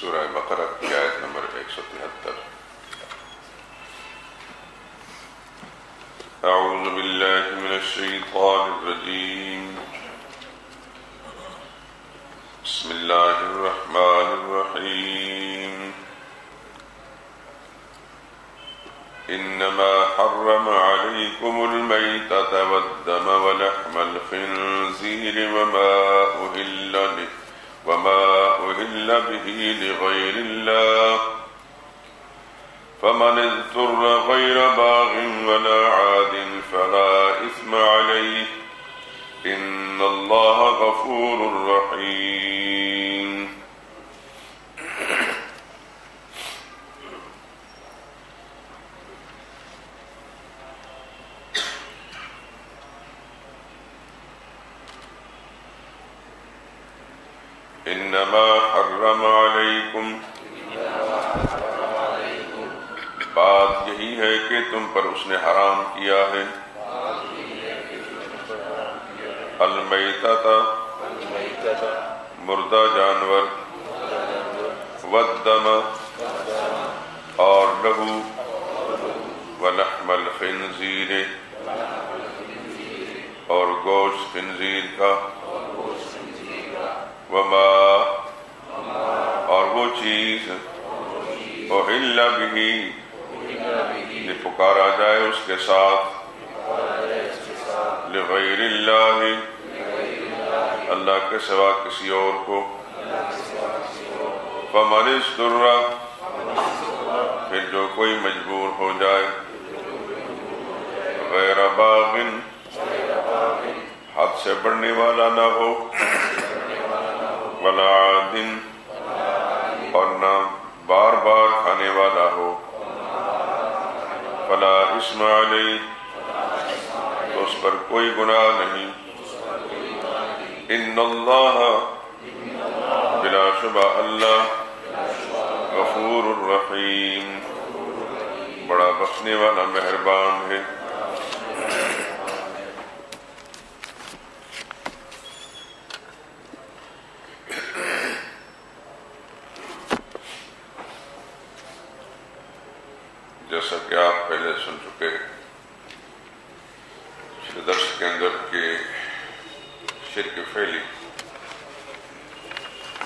سورہ بقرہ کی آیت نمبر 173۔ اعوذ باللہ من الشیطان الرجیم، بسم اللہ الرحمن الرحیم۔ انما حرم علیکم المیتۃ والدم ولحم الخنزیر وما أهل به لغير الله فمن اضطر غير باغ ولا عاد فلا إثم عليه إن الله غفور رحيم۔ انما حرم علیکم، بات یہی ہے کہ تم پر اس نے حرام کیا ہے، المیتۃ مردہ جانور، والدم اور لہو، ولحم الخنزیر اور گوشت خنزیر کا، وما اور وہ چیز اہل بہ کہ پکارا جائے اس کے ساتھ، لغیر اللہ اللہ کے سوا کسی اور کو، فمن اضطر پھر جو کوئی مجبور ہو جائے، غیر باغ حد سے بڑھنے والا نہ ہو، ولا عاد اور نہ بار بار کھانے والا ہو، فلا اسم علیہ تو اس پر کوئی گناہ نہیں، ان اللہ بلا شبہ اللہ غفور الرحیم بڑا بخشنے والا مہربان ہے۔ جیسا کہ آپ پہلے سن چکے پچھلے درس کے اندر کہ شرک فعلی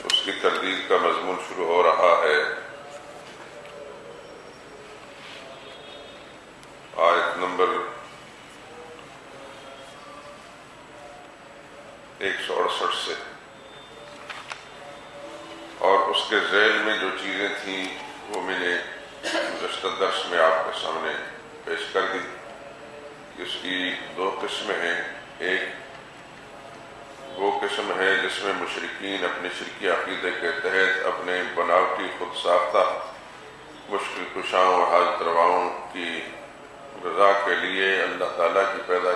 اس کی تردید کا مضمون شروع ہو رہا ہے۔ آیت نمبر 168 سے، اور اس کے ذیل میں جو چیزیں تھیں وہ میں نے گزشتہ درس میں آپ کے سامنے پیش کر دی۔ اس کی دو قسمیں ہیں، ایک وہ قسم ہے جس میں مشرکین اپنے شرکی عقیدے کے تحت اپنے بناوٹی خود ساختہ مشکل کشاؤں اور حاجت رواؤں کی رضا کے لیے اللہ تعالیٰ کی پیدا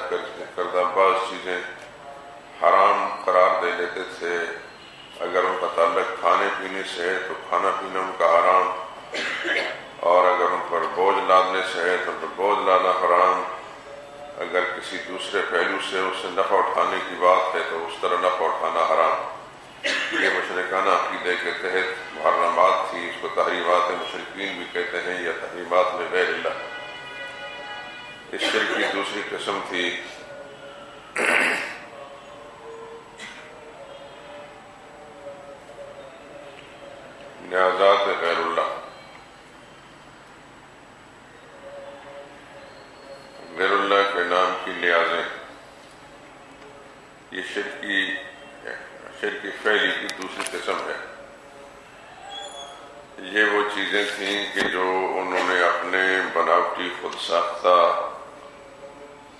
کردہ بعض چیزیں حرام قرار دے لیتے تھے۔ اگر ان کا تعلق کھانے پینے سے ہے تو کھانا پینا ان کا حرام، اور اگر ان پر بوجھ لادنے سے ہے تو ان پر بوجھ لانا حرام، اگر کسی دوسرے پہلو سے اس سے نفع اٹھانے کی بات ہے تو اس طرح نفع اٹھانا حرام۔ یہ مشرکانہ عقیدے کے تحت محرمات تھی، اس کو تحریمات مشرکین بھی کہتے ہیں یا تحریمات میں غیر اللہ۔ اس شرک کی دوسری قسم تھی نیازات غیر اللہ، غیر اللہ کے نام کی نیازیں۔ یہ شرک فعلی کی دوسری قسم ہے۔ یہ وہ چیزیں تھیں کہ جو انہوں نے اپنے بناوٹی خود ساختہ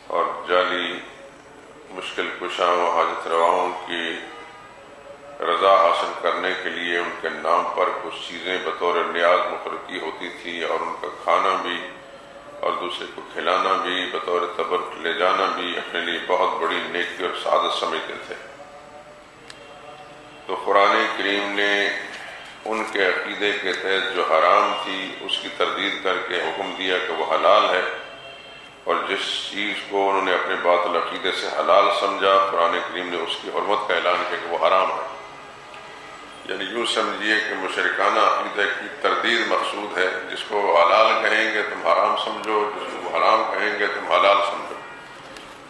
اور جعلی مشکل کشاؤں حاجت رواؤں کی رضا حاصل کرنے کے لیے ان کے نام پر کچھ چیزیں بطور نیاز مقرر کی ہوتی تھی، اور ان کا کھانا بھی اور دوسرے کو کھلانا بھی بطور تبرک لے جانا بھی اپنے لیے بہت بڑی نیکی اور سعادت سمجھتے تھے۔ تو قرآن کریم نے ان کے عقیدے کے تحت جو حرام تھی اس کی تردید کر کے حکم دیا کہ وہ حلال ہے، اور جس چیز کو انہوں نے اپنے باطل عقیدے سے حلال سمجھا قرآن کریم نے اس کی حرمت کا اعلان کیا کہ وہ حرام ہے۔ یعنی یوں سمجھیے کہ مشرکانہ عقیدہ کی تردید مقصود ہے، جس کو حلال کہیں گے تم حرام سمجھو، جس کو حرام کہیں گے تم حلال سمجھو،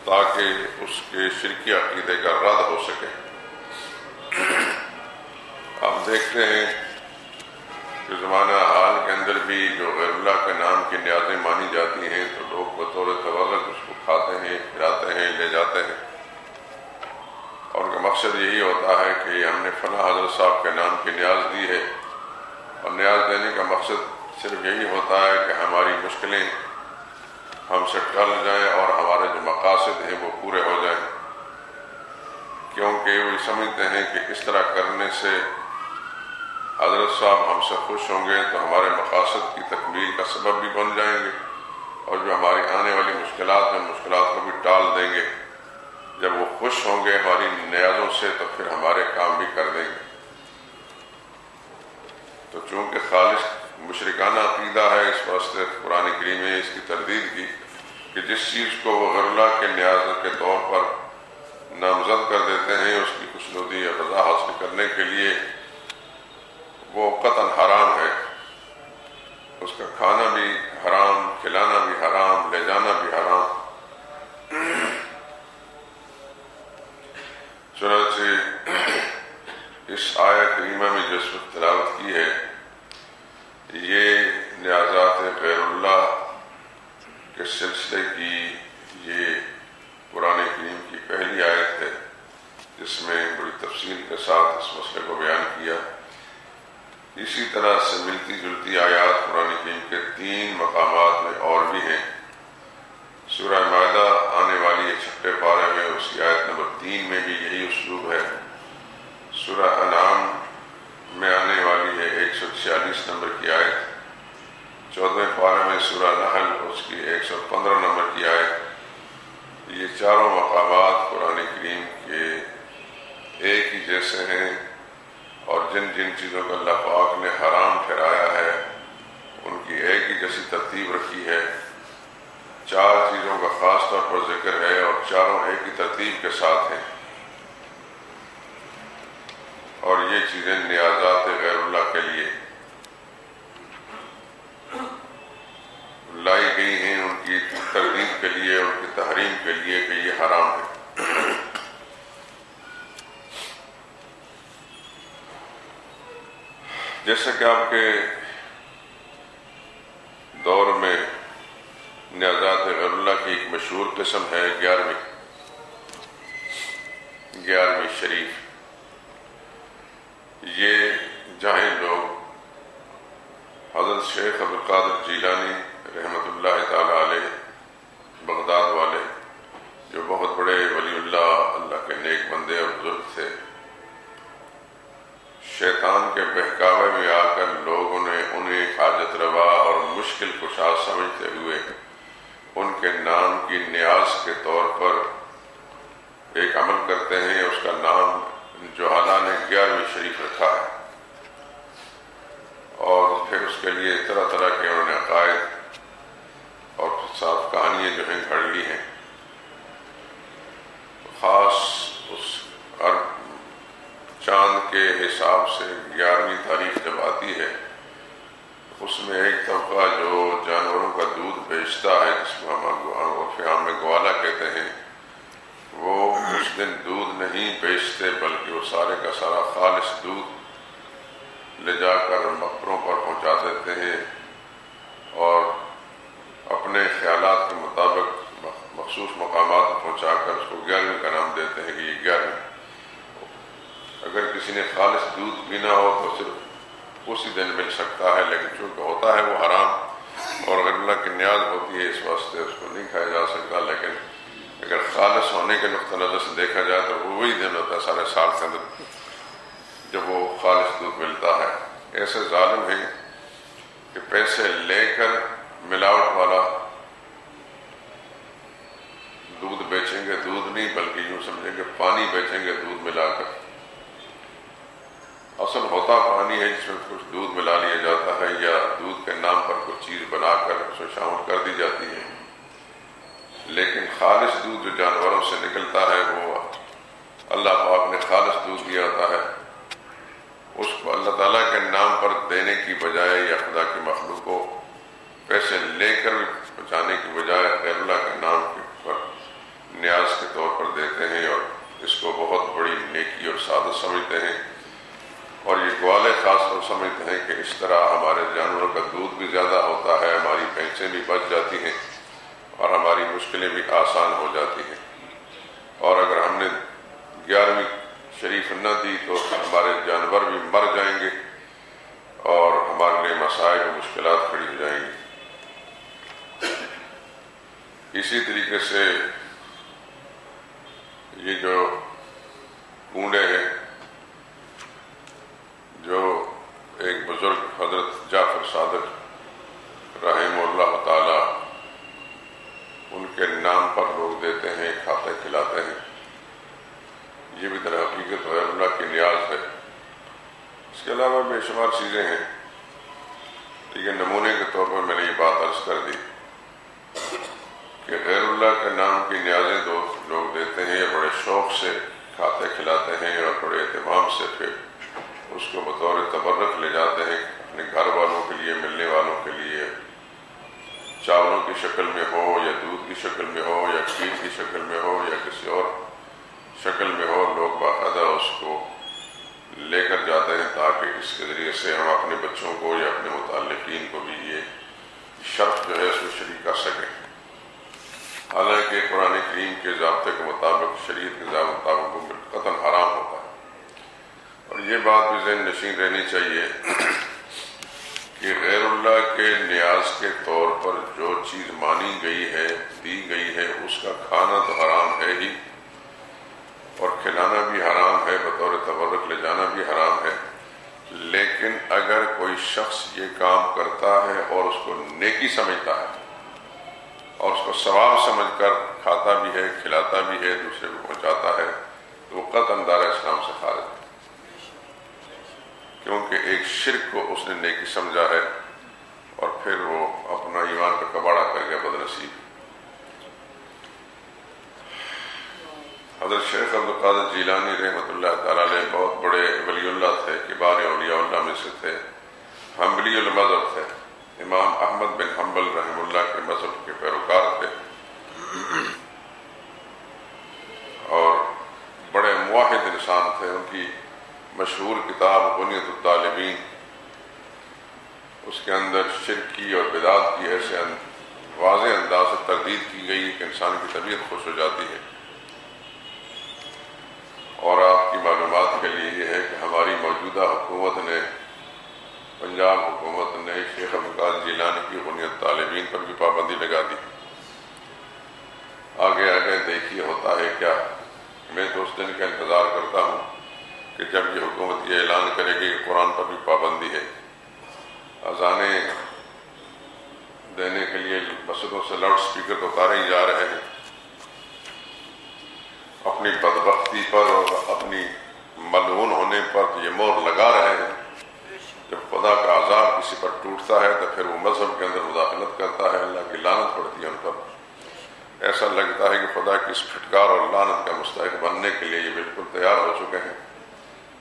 تاکہ اس کے شرکی عقیدے کا رد ہو سکے۔ آپ دیکھتے ہیں کہ زمانہ حال کے اندر بھی جو غیر اللہ کے نام کی نیازیں مانی جاتی ہیں تو لوگ بطور تبرک اس کو کھاتے ہیں، کھلاتے ہیں، لے جاتے ہیں، اور ان کا مقصد یہی ہوتا ہے کہ ہم نے فلاں حضرت صاحب کے نام کی نیاز دی ہے، اور نیاز دینے کا مقصد صرف یہی ہوتا ہے کہ ہماری مشکلیں ہم سے ٹل جائیں اور ہمارے جو مقاصد ہیں وہ پورے ہو جائیں، کیونکہ وہ سمجھتے ہیں کہ اس طرح کرنے سے حضرت صاحب ہم سے خوش ہوں گے تو ہمارے مقاصد کی تکمیل کا سبب بھی بن جائیں گے، اور جو ہماری آنے والی مشکلات ہیں مشکلات کو بھی ٹال دیں گے۔ جب وہ خوش ہوں گے ہماری نیازوں سے تو پھر ہمارے کام بھی کر دیں گے۔ تو چونکہ خالص مشرکانہ عقیدہ ہے، اس واسطے قرآن کریم نے اس کی تردید کی کہ جس چیز کو وہ غیر اللہ کے نیاز کے طور پر نامزد کر دیتے ہیں اس کی خوشنودی یا رضا حاصل کرنے کے لیے، وہ قطعاً حرام ہے، اس کا کھانا بھی حرام، کھلانا بھی حرام، لے جانا بھی حرام۔ چنانچہ اس آیت کریمہ میں جو اس وقت تلاوت کی ہے، یہ نیازات غیر اللہ کے سلسلے کی یہ قرآن کریم کی پہلی آیت ہے جس میں بڑی تفصیل کے ساتھ اس مسئلے کو بیان کیا۔ اسی طرح سے ملتی جلتی آیات قرآن کریم کے 3 مقامات میں اور بھی ہیں۔ سورہ مائدہ آنے والی یہ 6 پارے میں اس کی آیت نمبر 3 میں بھی یہی اسلوب ہے۔ سورہ انعام میں آنے والی ہے 146 نمبر کی آیت، 14 پارے میں سورہ نحل اس کی 115 نمبر کی آیت۔ یہ چاروں مقامات قرآن کریم کے ایک ہی جیسے ہیں، اور جن جن چیزوں کو اللہ پاک نے حرام ٹھہرایا ہے ان کی ایک ہی جیسی ترتیب رکھی ہے۔ 4 چیزوں کا خاص طور پر ذکر ہے اور چاروں ایک ہی ترتیب کے ساتھ ہیں، اور یہ چیزیں نیازات غیر اللہ کے لیے لائی گئی ہیں، ان کی تردید کے لیے، ان کی تحریم کے لیے کہ یہ حرام ہے۔ جیسا کہ آپ کے دور میں نیازات غیر اللہ کی ایک مشہور قسم ہے 11ویں شریف۔ یہ جاہل لوگ حضرت شیخ عبدالقادر جیلانی رحمۃ اللہ تعالی علیہ بغداد والے، جو بہت بڑے ولی اللہ کے نیک بندے اور بزرگ تھے، شیطان کے بہکاوے میں آ کر لوگوں نے انہیں حاجت روا اور مشکل کشا سمجھتے ہوئے ان کے نام کی نیاز کے طور پر ایک عمل کرتے ہیں، اس کا نام جوہلا نے 11ویں شریف رکھا ہے، اور پھر اس کے لیے طرح طرح کے انہوں نے عقائد اور صاف کہانیاں جو ہیں گھڑ لی ہیں۔ خاص اس چاند کے حساب سے 11ویں تاریخ جب آتی ہے، اس میں ایک طبقہ جو جانوروں کا دودھ بیچتا ہے، جس کو ہم میں گوالا کہتے ہیں، وہ اس دن دودھ نہیں بیچتے بلکہ وہ سارے کا سارا خالص دودھ لے جا کر مقبروں پر پہنچا دیتے ہیں، اور اپنے خیالات کے مطابق مخصوص مقامات پر پہنچا کر اس کو 11ویں کا نام دیتے ہیں کہ یہ 11ویں۔ اگر کسی نے خالص دودھ پینا ہو تو صرف اسی دن مل سکتا ہے، لیکن چونکہ ہوتا ہے وہ حرام اور غیر اللہ کی نیاز ہوتی ہے، اس واسطے اس کو نہیں کھایا جا سکتا۔ لیکن اگر خالص ہونے کے نقطہ نظر سے دیکھا جائے تو وہی دن ہوتا ہے سارے سال کے اندر جب وہ خالص دودھ ملتا ہے۔ ایسے ظالم ہیں کہ پیسے لے کر ملاوٹ والا دودھ بیچیں گے، دودھ نہیں بلکہ یوں سمجھیں کہ پانی بیچیں گے دودھ ملا کر۔ اصل ہوتا پانی ہے جس میں کچھ دودھ ملا لیا جاتا ہے، یا دودھ کے نام پر کچھ چیز بنا کر اس میں شامل کر دی جاتی ہے، لیکن خالص دودھ جو جانوروں سے نکلتا ہے وہ اللہ پاک نے خالص دودھ دیا ہوتا ہے، اس کو اللہ تعالیٰ کے نام پر دینے کی بجائے یا خدا کی مخلوق کو پیسے لے کر بچانے کی بجائے غیر اللہ کے نام پر نیاز کے طور پر دیتے ہیں اور اس کو بہت بڑی نیکی اور سعادت سمجھتے ہیں، اور یہ گوالے خاص طور سمجھتے ہیں کہ اس طرح ہمارے جانوروں کا دودھ بھی زیادہ ہوتا ہے، ہماری بھینسیں بھی بچ جاتی ہیں اور ہماری مشکلیں بھی آسان ہو جاتی ہیں، اور اگر ہم نے 11ویں شریف نہ دی تو ہمارے جانور بھی مر جائیں گے اور ہمارے لیے مسائل و مشکلات کھڑی ہو جائیں گی۔ اسی طریقے سے یہ جو کنڈے ہیں، جو ایک بزرگ حضرت جعفر صادق رحمہ اللہ تعالی ان کے نام پر لوگ دیتے ہیں، کھاتے کھلاتے ہیں، یہ بھی در حقیقت غیر اللہ کی نیاز ہے۔ اس کے علاوہ بے شمار چیزیں ہیں، لیکن نمونے کے طور پر میں نے یہ بات عرض کر دی کہ غیر اللہ کے نام کی نیازیں لوگ دیتے ہیں، بڑے شوق سے کھاتے کھلاتے ہیں اور بڑے اہتمام سے پھر اس کو بطور تبرک لے جاتے ہیں اپنے گھر والوں کے لیے، ملنے والوں کے لیے، چاولوں کی شکل میں ہو یا دودھ کی شکل میں ہو یا کھیر کی شکل میں ہو یا کسی اور شکل میں ہو، لوگ باقاعدہ اس کو لے کر جاتے ہیں تاکہ اس کے ذریعے سے ہم اپنے بچوں کو یا اپنے متعلقین کو بھی یہ شرف جو ہے اس میں شریک کر سکیں۔ حالانکہ قرآن کریم کے ضابطے کے مطابق، شریعت کے ضابطے کے مطابق وہ قطعاً حرام ہوتا ہے، اور یہ بات بھی ذہن نشین رہنی چاہیے کہ غیر اللہ کے نیاز کے طور پر جو چیز مانی گئی ہے، دی گئی ہے، اس کا کھانا تو حرام ہے ہی، اور کھلانا بھی حرام ہے، بطور تبرک لے جانا بھی حرام ہے، لیکن اگر کوئی شخص یہ کام کرتا ہے اور اس کو نیکی سمجھتا ہے اور اس کو ثواب سمجھ کر کھاتا بھی ہے، کھلاتا بھی ہے، دوسرے کو پہنچاتا ہے، تو وہ قطعاً دائرہ اسلام سے خارج ہے، کیونکہ ایک شرک کو اس نے نیکی سمجھا ہے اور پھر وہ اپنا ایمان کا کباڑا کر گیا، بدنصیب۔ حضرت شیخ عبدالقادر جیلانی رحمۃ اللہ تعالیٰ علیہ بہت بڑے ولی اللہ تھے، کبار اولیاء اللہ میں سے تھے، حنبلی المذہب تھے، امام احمد بن حنبل رحم اللہ کے مذہب کے پیروکار تھے، اور بڑے موحد انسان تھے۔ ان کی مشہور کتاب بنیۃ الطالبین، اس کے اندر شرک کی اور بدعت کی ایسے واضح انداز سے تردید کی گئی کہ انسان کی طبیعت خوش ہو جاتی ہے۔ اور آپ کی معلومات کے لیے یہ ہے کہ ہماری موجودہ حکومت نے، پنجاب حکومت نے شیخ عبدالقادر جیلانی کی بنیۃ الطالبین پر بھی پابندی لگا دی۔ آگے آگے دیکھیے ہوتا ہے کیا۔ میں تو اس دن کا انتظار کرتا ہوں کہ جب یہ حکومت یہ اعلان کرے گی کہ قرآن پر بھی پابندی ہے، اذانیں دینے کے لیے مسجدوں سے لاؤڈ اسپیکر تو اتارے ہی جا رہے ہیں، اپنی بدبختی پر اور اپنی ملعون ہونے پر یہ مور لگا رہے ہیں۔ جب خدا کا عذاب کسی پر ٹوٹتا ہے تو پھر وہ مذہب کے اندر مداخلت کرتا ہے، اللہ کی لعنت پڑتی ہے ان پر۔ ایسا لگتا ہے کہ خدا کی اس پھٹکار اور لعنت کا مستحق بننے کے لیے یہ بالکل تیار ہو چکے ہیں۔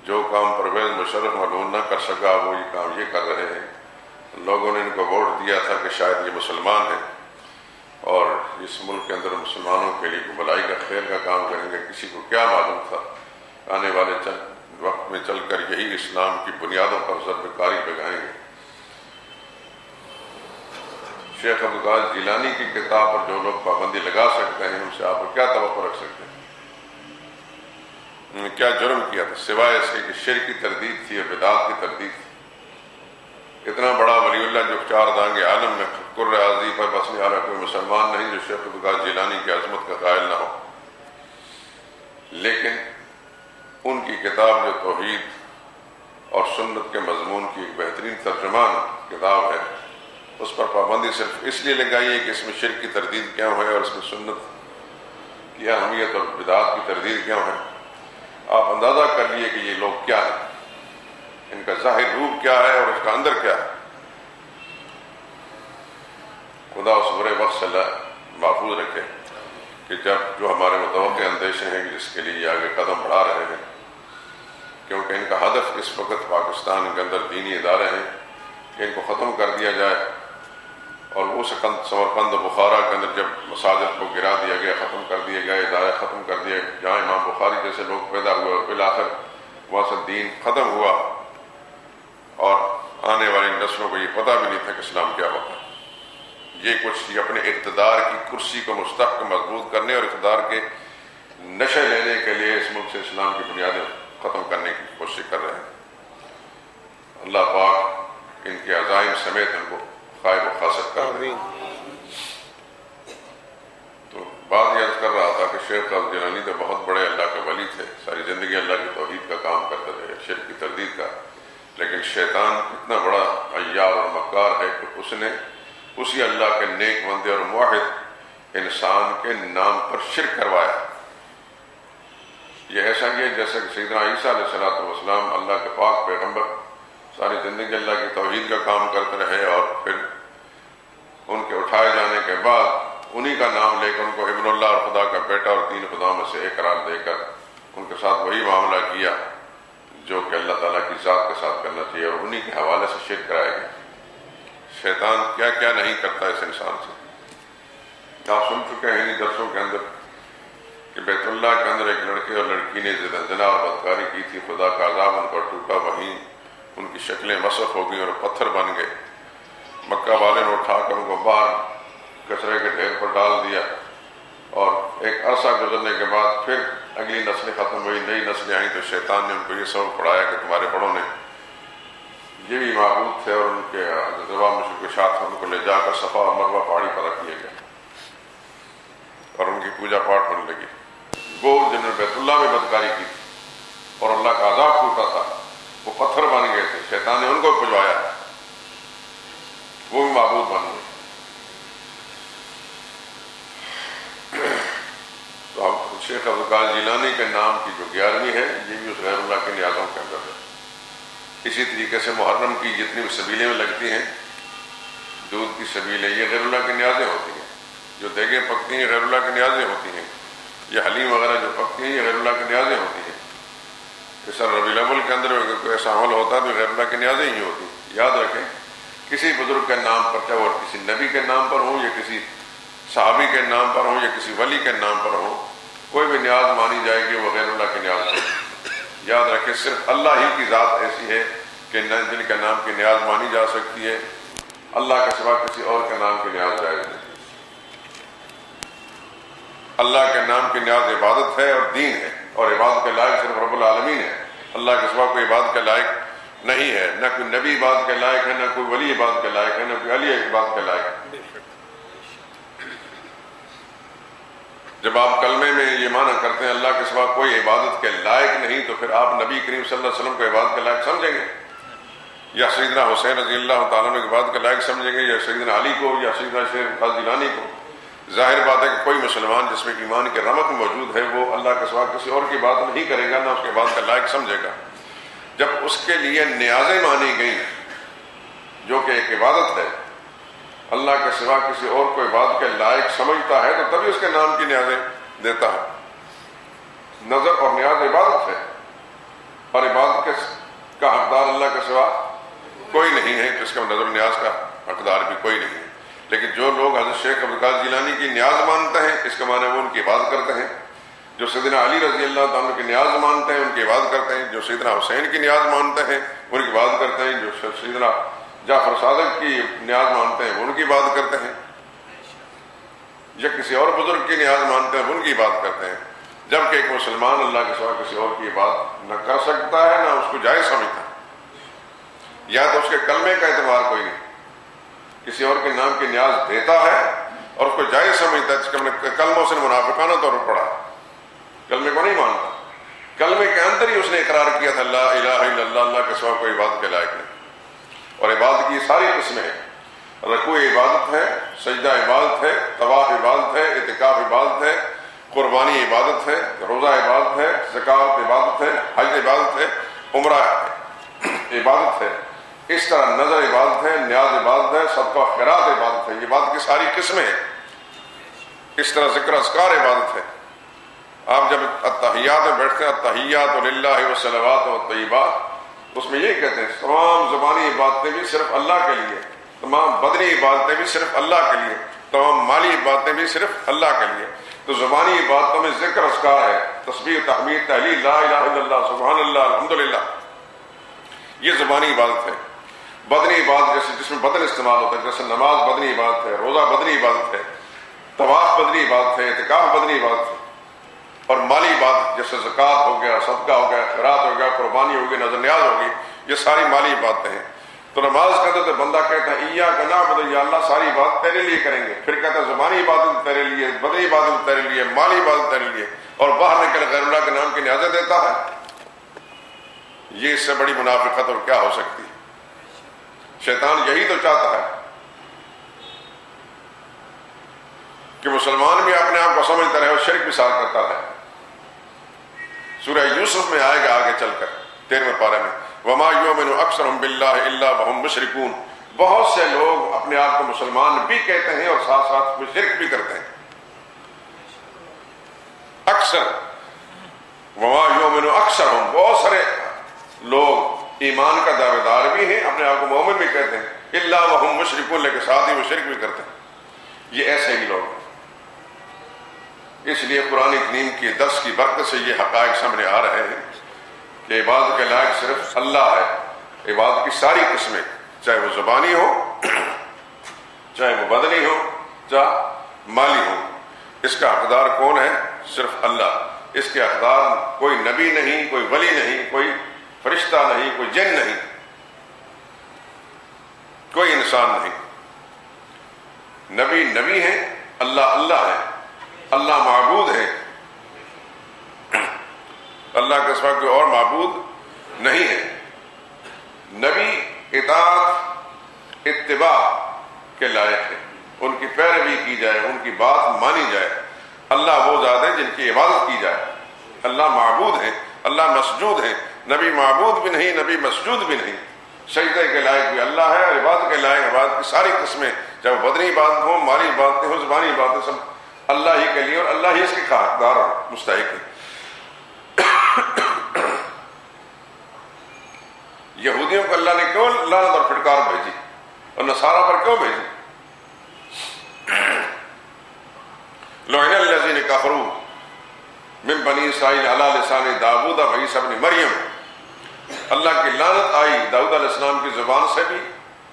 جو کام پرویز مشرف ملعون نہ کر سکا، وہ یہ کام یہ کر رہے ہیں۔ لوگوں نے ان کو ووٹ دیا تھا کہ شاید یہ مسلمان ہیں اور اس ملک کے اندر مسلمانوں کے لیے بھلائی کا خیر کا کام کریں گے، کسی کو کیا معلوم تھا آنے والے وقت میں چل کر یہی اسلام کی بنیادوں پر ضرب کاری لگائیں گے۔ شیخ عبدالقادر جیلانی کی کتاب پر جو لوگ پابندی لگا سکتے ہیں، ان سے آپ کیا توقع رکھ سکتے ہیں؟ کیا جرم کیا تھا سوائے اس کے کہ شرک کی تردید تھی اور بدعات کی تردید تھی؟ اتنا بڑا ولی اللہ جو 4 دانگ عالم میں قرہ عظیم پر بسنے والا کوئی مسلمان نہیں جو شیخ عبدالقادر جیلانی کی عظمت کا قائل نہ ہو، لیکن ان کی کتاب جو توحید اور سنت کے مضمون کی ایک بہترین ترجمان کتاب ہے، اس پر پابندی صرف اس لیے لگائی ہے کہ اس میں شرک کی تردید کیوں ہے اور اس میں سنت کی اہمیت اور بدعات کی تردید کیوں ہے۔ آپ اندازہ کر لیے کہ یہ لوگ کیا ہیں، ان کا ظاہر روپ کیا ہے اور اس کا اندر کیا ہے۔ خدا اس برے وقت سے محفوظ رکھے کہ جب جو ہمارے متوقع اندیشے ہیں کہ جس کے لیے یہ آگے قدم بڑھا رہے ہیں کیونکہ ان کا ہدف اس وقت پاکستان کے اندر دینی ادارے ہیں کہ ان کو ختم کر دیا جائے، اور وہ سمرقند و بخارا کے اندر جب مساجد کو گرا دیا گیا، ختم کر دیے گئے، ادارے ختم کر دیے، جہاں امام بخاری جیسے لوگ پیدا ہوئے اور بالآخر وہاں سے دین ختم ہوا، اور آنے والی نسلوں کو یہ پتہ بھی نہیں تھا کہ اسلام کیا ہوتا ہے۔ یہ کچھ اپنے اقتدار کی کرسی کو مستحکم مضبوط کرنے اور اقتدار کے نشے لینے کے لیے اس ملک سے اسلام کی بنیادیں ختم کرنے کی کوشش کر رہے ہیں۔ اللہ پاک ان کے عزائم سمیت ان کو خائب و خاسر کر دیں۔ تو بات یہ عرض کر رہا تھا کہ شیخ قادر جیلانی تو بہت بڑے اللہ کے ولی تھے، ساری زندگی اللہ کی توحید کا کام کرتے رہے، شرک کی تردید کا، لیکن شیطان اتنا بڑا عیار اور مکار ہے کہ اس نے اسی اللہ کے نیک بندے اور موحد انسان کے نام پر شرک کروایا۔ یہ ایسا ہی ہے جیسا کہ سیدنا عیسیٰ علیہ السلام اللہ کے پاک پیغمبر ساری زندگی اللہ کی توحید کا کام کرتے رہے، اور پھر ان کے اٹھائے جانے کے بعد انہی کا نام لے کر ان کو ابن اللہ اور خدا کا بیٹا اور تین خداؤں میں سے ایک قرار دے کر ان کے ساتھ وہی معاملہ کیا جو کہ اللہ تعالیٰ کی ذات کے ساتھ کرنا چاہیے، اور انہی کے حوالے سے شرک کرائے گا۔ شیطان کیا کیا نہیں کرتا اس انسان سے۔ آپ سن چکے ہیں انہی درسوں کے اندر کہ بیت اللہ کے اندر ایک لڑکے اور لڑکی نے زنا اور بدکاری کی تھی، خدا کا عذاب ان پر ٹوٹا، وہیں ان کی شکلیں مسخ ہو گئیں اور پتھر بن گئے۔ مکہ والے نے اٹھا کر ان کو باہر کچرے کے ڈھیر پر ڈال دیا، اور ایک عرصہ گزرنے کے بعد پھر اگلی نسلیں ختم ہوئی، نئی نسلیں آئیں، تو شیطان نے ان کو یہ سبق پڑھایا کہ تمہارے بڑوں نے یہ بھی معبود تھے، اور ان کے ذبح مشرکشات ان کو لے جا کر صفا اور مروہ پہاڑی پر رکھ لیے گئے اور ان کی پوجا پاٹ ہونے لگی۔ وہ جنہوں نے بیت اللہ میں بدکاری کی تھی اور اللہ کا عذاب ٹوٹا تھا، وہ پتھر بن گئے تھے، شیطان نے ان کو پجوایا، وہ بھی معبود بن گئے۔ تو اب شیخ عبد القادر جیلانی کے نام کی جو 11ویں ہے، یہ بھی اس غیر اللہ کے نیازوں کے اندر ہے۔ اسی طریقے سے محرم کی جتنی بھی سبیلیں میں لگتی ہیں، دودھ کی سبیلیں، یہ غیر اللہ کی نیازیں ہوتی ہیں، جو دیگیں پکتی ہیں غیر اللہ کی نیازیں ہوتی ہیں، یہ حلیم وغیرہ جو پکتی ہیں یہ غیر اللہ کی نیازیں ہوتی ہیں۔ اس طرح ربیع الاول کے اندر اگر کوئی ایسا عمل ہوتا ہے تو غیر اللہ کی نیازیں ہی ہوتی ہیں۔ یاد رکھیں، کسی بزرگ کے نام پر، چاہے وہ کسی نبی کے نام پر ہوں یا کسی صحابی کے نام پر ہوں یا کسی ولی کے نام پر ہوں، کوئی بھی نیاز مانی جائے گی وہ غیر اللہ کی نیاز ہے۔ یاد رکھیں، صرف اللہ ہی کی ذات ایسی ہے کہ جن کے نام کی نیاز مانی جا سکتی ہے، اللہ کے سوا کسی اور کے نام کی نیاز جائز نہیں۔ اللہ کے نام کی نیاز عبادت ہے اور دین ہے، اور عبادت کے لائق صرف رب العالمین ہے۔ اللہ کے سوا کوئی عبادت کے لائق نہیں ہے، نہ کوئی نبی عبادت کے لائق ہے، نہ کوئی ولی عبادت کے لائق ہے، نہ کوئی علی عبادت کے لائق ہے۔ جب آپ کلمے میں یہ معنی کرتے ہیں اللہ کے سوا کوئی عبادت کے لائق نہیں، تو پھر آپ نبی کریم صلی اللہ علیہ وسلم کو عبادت کے لائق سمجھیں گے، یا سیدنا حسین رضی اللہ تعالیٰ عنہ کو عبادت کے لائق سمجھیں گے، یا سیدنا علی کو، یا سیدنا شیخ قادر جیلانی کو۔ ظاہر بات ہے کہ کوئی مسلمان جس میں ایمان کے رمق موجود ہے وہ اللہ کے سوا کسی اور کی بات نہیں کرے گا، نہ اس کے عبادت کا لائق سمجھے گا۔ جب اس کے لیے نیازیں مانی گئیں جو کہ ایک عبادت ہے، اللہ کے سوا کسی اور کو عبادت کے لائق سمجھتا ہے تو تبھی اس کے نام کی نیازیں دیتا ہے۔ نظر اور نیاز عبادت ہے، اور عبادت کا حقدار اللہ کے سوا کوئی نہیں ہے، جس کا نظر و نیاز کا حقدار بھی کوئی نہیں ہے۔ لیکن جو لوگ حضرت شیخ عبد القادر جیلانی کی نیاز مانتے ہیں، اس کا معنی وہ ان کی عبادت کرتے ہیں۔ جو سیدنا علی رضی اللہ تعالیٰ کی نیاز مانتے ہیں ان کی عبادت کرتے ہیں، جو سیدنا حسین کی نیاز مانتے ہیں ان کی عبادت کرتے ہیں، جو سیدنا جعفر صادق کی نیاز مانتے ہیں وہ ان کی عبادت کرتے ہیں، یا کسی اور بزرگ کی نیاز مانتے ہیں ان کی عبادت کرتے ہیں۔ جبکہ ایک مسلمان اللہ کے سوا کسی اور کی عبادت نہ کر سکتا ہے، نہ اس کو جائز سمجھتا ہے، یا تو اس کے کلمے کا اعتبار کوئی نہیں، کسی اور کے نام کی نیاز دیتا ہے اور اس کو جائز سمجھتا ہے، جس کا کلموں سے منافقانہ طور پر پڑھا، کلمے کو نہیں مانتا، کلمے کے اندر ہی اس نے اقرار کیا تھا لا الہ الا اللہ، اللہ کے سوا کوئی عبادت کے لائق نہیں۔ اور عبادت کی ساری قسمیں ہیں، رکوع عبادت ہے، سجدہ عبادت ہے، طواف عبادت ہے، اعتکاف عبادت ہے، قربانی عبادت ہے، روزہ عبادت ہے، زکوٰۃ عبادت ہے، حج عبادت ہے، عمرہ عبادت ہے، اس طرح نظر عبادت ہے، نیاز عبادت ہے، صدقہ خیرات عبادت ہے، یہ عبادت کی ساری قسمیں ہیں۔ اس طرح ذکر اذکار عبادت ہے، آپ جب التحیات میں بیٹھتے ہیں التحیات للہ والصلوات والطیبات، اس میں یہ کہتے ہیں تمام زبانی عبادتیں بھی صرف اللہ کے لیے، تمام بدنی عبادتیں بھی صرف اللہ کے لیے، تمام مالی عبادتیں بھی صرف اللہ کے لیے۔ تو زبانی عبادتوں میں ذکر اذکار ہے، تسبیح، تحمید، تحلیل، لا الہ الا اللہ، سبحان اللہ، الحمدللہ، یہ زبانی عبادت ہے۔ بدنی عبادت جیسے جس میں بدن استعمال ہوتا ہے، جیسے نماز بدنی عبادت ہے، روزہ بدنی عبادت ہے، طواف بدنی عبادت ہے، اعتکاف بدنی عبادت ہے۔ اور مالی عبادت جیسے زکوٰۃ ہو گیا، صدقہ ہو گیا، خیرات ہو گیا، قربانی ہوگی، نذر نیاز ہوگی، یہ ساری مالی عبادتیں ہیں۔ تو نماز کے اندر تو بندہ کہتا ہے ایاک نعبد، یا اللہ ساری عبادت تیرے لیے کریں گے، پھر کہتا ہے زبانی عبادت تیرے لیے، بدنی عبادت تیرے لیے، مالی عبادت تیرے لیے، اور باہر نکل غیر اللہ کے نام کی نیازیں دیتا ہے۔ یہ اس سے بڑی منافقت اور کیا ہو سکتی ہے؟ شیطان یہی تو چاہتا ہے کہ مسلمان بھی اپنے آپ کو سمجھتا رہے اور شرک بھی ساتھ کرتا رہے۔ سورہ یوسف میں آئے گا آگے چل کر 13ویں پارے میں، وما یؤمن اکثرهم باللہ الا وهم مشرکون، بہت سے لوگ اپنے آپ کو مسلمان بھی کہتے ہیں اور ساتھ ساتھ شرک بھی کرتے ہیں۔ اکثر، وما یؤمن اکثرهم، بہت سارے لوگ ایمان کا دعوے دار بھی ہیں، اپنے آپ کو مومن بھی کہتے ہیں، الا وهم مشرکون، لیکن ساتھ ہی وہ شرک بھی کرتے ہیں۔ یہ ایسے ہی لوگ ہیں۔ اس لیے قرآن کریم کی درس کی برکت سے یہ حقائق سامنے آ رہے ہیں کہ عبادت کے لائق صرف اللہ ہے۔ عبادت کی ساری قسمیں، چاہے وہ زبانی ہو، چاہے وہ بدنی ہو، چاہے مالی ہو، اس کا حقدار کون ہے؟ صرف اللہ۔ اس کے حقدار کوئی نبی نہیں، کوئی ولی نہیں، کوئی فرشتہ نہیں، کوئی جن نہیں، کوئی انسان نہیں۔ نبی نبی ہے، اللہ اللہ ہے، اللہ معبود ہے، اللہ کے سوا کوئی اور معبود نہیں ہے۔ نبی اطاعت اتباع کے لائق ہے، ان کی پیروی کی جائے، ان کی بات مانی جائے۔ اللہ وہ ذات ہے جن کی عبادت کی جائے۔ اللہ معبود ہے، اللہ مسجود ہے۔ نبی معبود بھی نہیں، نبی مسجود بھی نہیں۔ سجدے کے لائق بھی اللہ ہے، اور عبادت کے لائق عبادت کی ساری قسمیں، چاہے وہ بدنی عبادت ہو، مالی عبادتیں ہو، زبانی عبادتیں، سب اللہ ہی کے لیے اور اللہ ہی اس کے حقدار اور مستحق ہے۔ یہودیوں کو اللہ نے کیوں لعنت اور پھٹکار بھیجی اور نصارہ پر کیوں بھیجی؟ لعن الذین کفروا من بنی اسرائیل علی لسان داؤد و عیسی ابن مریم، اللہ کی لعنت آئی داؤد علیہ السلام کی زبان سے بھی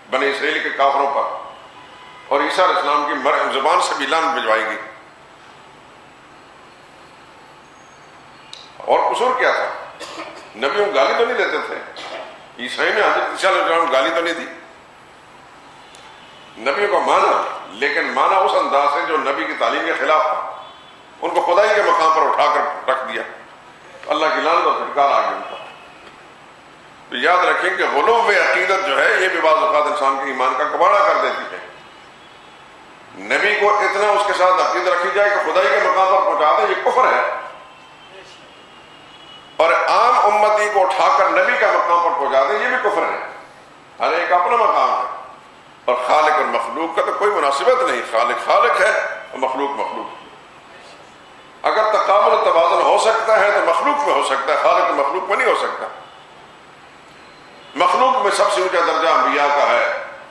بنی اسرائیل کے کافروں پر، اور عیسیٰ علیہ السلام کی زبان سے بھی لعنت بھجوائی گئی۔ اور قصور کیا تھا؟ نبیوں کو گالی تو نہیں دیتے تھے، عیسائی نے حضرت عیسیٰ علیہ السلام کو گالی تو نہیں دی، نبیوں کو مانا، لیکن مانا اس انداز سے جو نبی کی تعلیم کے خلاف تھا۔ ان کو خدائی کے مقام پر اٹھا کر رکھ دیا، اللہ کی لعنت اور پھٹکار آ گئی ان پر۔ تو یاد رکھیں کہ غلو میں عقیدت جو ہے یہ بھی بعض اوقات انسان کے ایمان کا کباڑہ کر دیتی ہے۔ نبی کو اتنا اس کے ساتھ عقیدت رکھی جائے کہ خدائی کے مقام پر پہنچا دے، یہ کفر ہے، اور عام امتی کو اٹھا کر نبی کا مقام پر پہنچا دے، یہ بھی کفر ہے۔ ہر ایک اپنا مقام ہے، اور خالق اور مخلوق کا تو کوئی مناسبت نہیں۔ خالق خالق ہے اور مخلوق مخلوق۔ اگر تقابل و توازن ہو سکتا ہے تو مخلوق میں ہو سکتا ہے، خالق اور مخلوق میں نہیں ہو سکتا۔ مخلوق میں سب سے اونچا درجہ انبیاء کا ہے،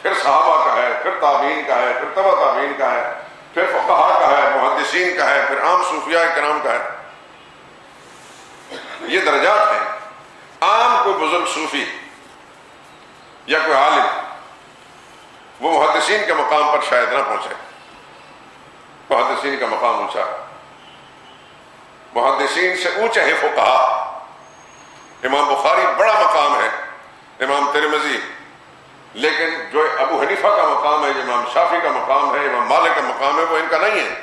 پھر صحابہ کا ہے، پھر تابعین کا ہے، پھر تبع تابعین کا ہے، پھر فقہاء کا ہے، محدثین کا ہے، پھر عام صوفیاء کرام کا ہے۔ یہ درجات ہیں۔ عام کوئی بزرگ صوفی یا کوئی عالم وہ محدثین کے مقام پر شاید نہ پہنچے۔ محدثین کا مقام اونچا، محدثین سے اونچے ہیں فقہاء۔ امام بخاری بڑا مقام ہے، امام ترمذی، لیکن جو ابو حنیفہ کا مقام ہے، امام شافعی کا مقام ہے، امام مالک کا مقام ہے، وہ ان کا نہیں ہے۔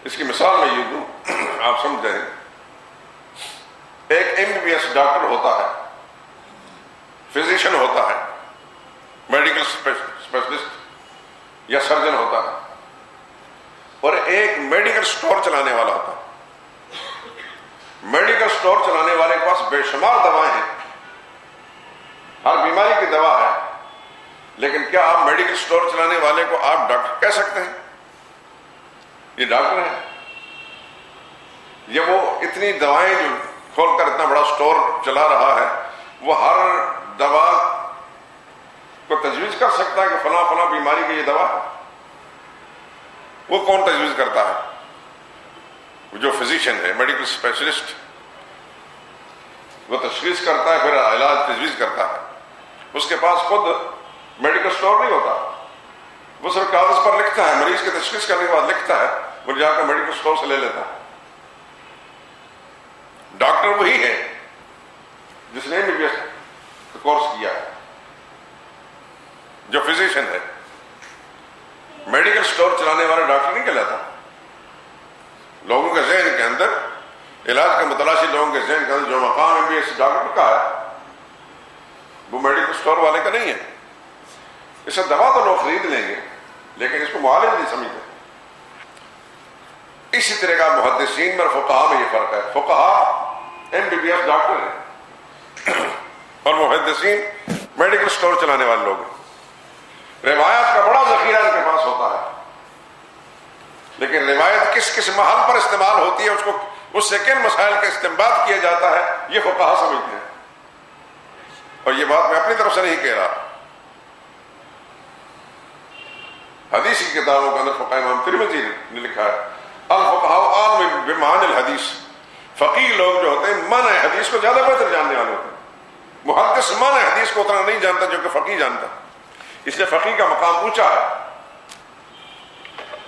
اس کی مثال میں یہ دوں، آپ سمجھ جائیں۔ ایک MBBS ڈاکٹر ہوتا ہے، فزیشین ہوتا ہے، میڈیکل اسپیشلسٹ یا سرجن ہوتا ہے، اور ایک میڈیکل سٹور چلانے والا ہوتا ہے۔ میڈیکل سٹور چلانے والے کے پاس بے شمار دوائیں ہیں، ہر بیماری کی دوا ہے، لیکن کیا آپ میڈیکل سٹور چلانے والے کو آپ ڈاکٹر کہہ سکتے ہیں؟ یہ ڈاکٹر ہے؟ یہ وہ اتنی دوائیں جو کھول کر اتنا بڑا سٹور چلا رہا ہے، وہ ہر دوا کو تجویز کر سکتا ہے کہ فلاں فلاں بیماری کی یہ دوا ہے؟ وہ کون تجویز کرتا ہے؟ جو فزیشین ہے، میڈیکل اسپیشلسٹ، وہ تشخیص کرتا ہے، پھر علاج تجویز کرتا ہے۔ اس کے پاس خود میڈیکل سٹور نہیں ہوتا، وہ صرف کاغذ پر لکھتا ہے، مریض کی تشخیص کرنے کے بعد لکھتا ہے، وہ جا کر میڈیکل سٹور سے لے لیتا ہے۔ ڈاکٹر وہی ہے جس نے MBBS کا کورس کیا ہے، جو فزیشین ہے۔ میڈیکل سٹور چلانے والا ڈاکٹر نہیں کہلاتا۔ لوگوں کے ذہن کے اندر، علاج کا متلاشی لوگوں کے ذہن کے اندر جو مقام MBBS ڈاکٹر کا ہے، وہ میڈیکل سٹور والے کا نہیں ہے۔ اسے دوا تو لوگ خرید لیں گے لیکن اس کو معالج نہیں سمجھتے۔ اسی طرح کا محدثین میں اور فقہاء میں یہ فرق ہے۔ فقہاء MBBS ڈاکٹر ہیں اور محدثین میڈیکل سٹور چلانے والے لوگ ہیں۔ روایت کا بڑا ذخیرہ ان کے پاس ہوتا ہے، لیکن روایت کس کس محل پر استعمال ہوتی ہے، اس سے کن مسائل کا استنباط کیا جاتا ہے، یہ فقہاء سمجھتے ہیں۔ اور یہ بات میں اپنی طرف سے نہیں کہہ رہا، حدیث کی کتابوں کے اندر فقہ امام ترمذی نے لکھا ہے الفقہاء عالم بمعانی الحدیث، فقیہ لوگ جو ہوتے ہیں معنی حدیث کو زیادہ بہتر جاننے والے ہوتے ہیں۔ محدث معنی حدیث کو اتنا نہیں جانتا جو کہ فقیہ جانتا، اس لیے فقیہ کا مقام اونچا ہے۔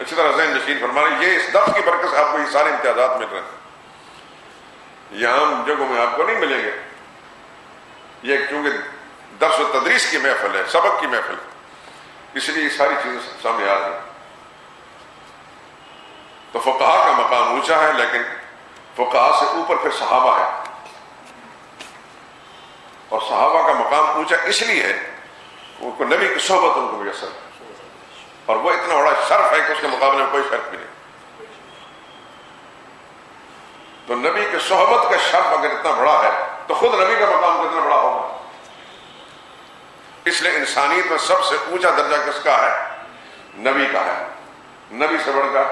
اسی طرح ذہن نشین فرمانے، یہ اس درس کی برکت سے آپ کو یہ سارے امتیازات مل رہے ہیں، یہ عام جگہوں میں آپ کو نہیں ملیں گے۔ یہ کیونکہ درس و تدریس کی محفل ہے، سبق کی محفل ہے، اس لیے یہ ساری چیزیں سامنے آ رہی ہیں۔ تو فقہاء کا مقام اونچا ہے، لیکن فقہاء سے اوپر پھر صحابہ ہے، اور صحابہ کا مقام اونچا اس لیے ہے وہ نبی کی صحبت ان کو میسر ہے، اور وہ اتنا بڑا شرف ہے کہ اس کے مقابلے میں کوئی شرف بھی نہیں۔ تو نبی کی صحبت کا شرف اگر اتنا بڑا ہے تو خود نبی کا مقام کتنا بڑا ہوگا۔ اس لیے انسانیت میں سب سے اونچا درجہ کس کا ہے؟ نبی کا ہے۔ نبی سے بڑھ کر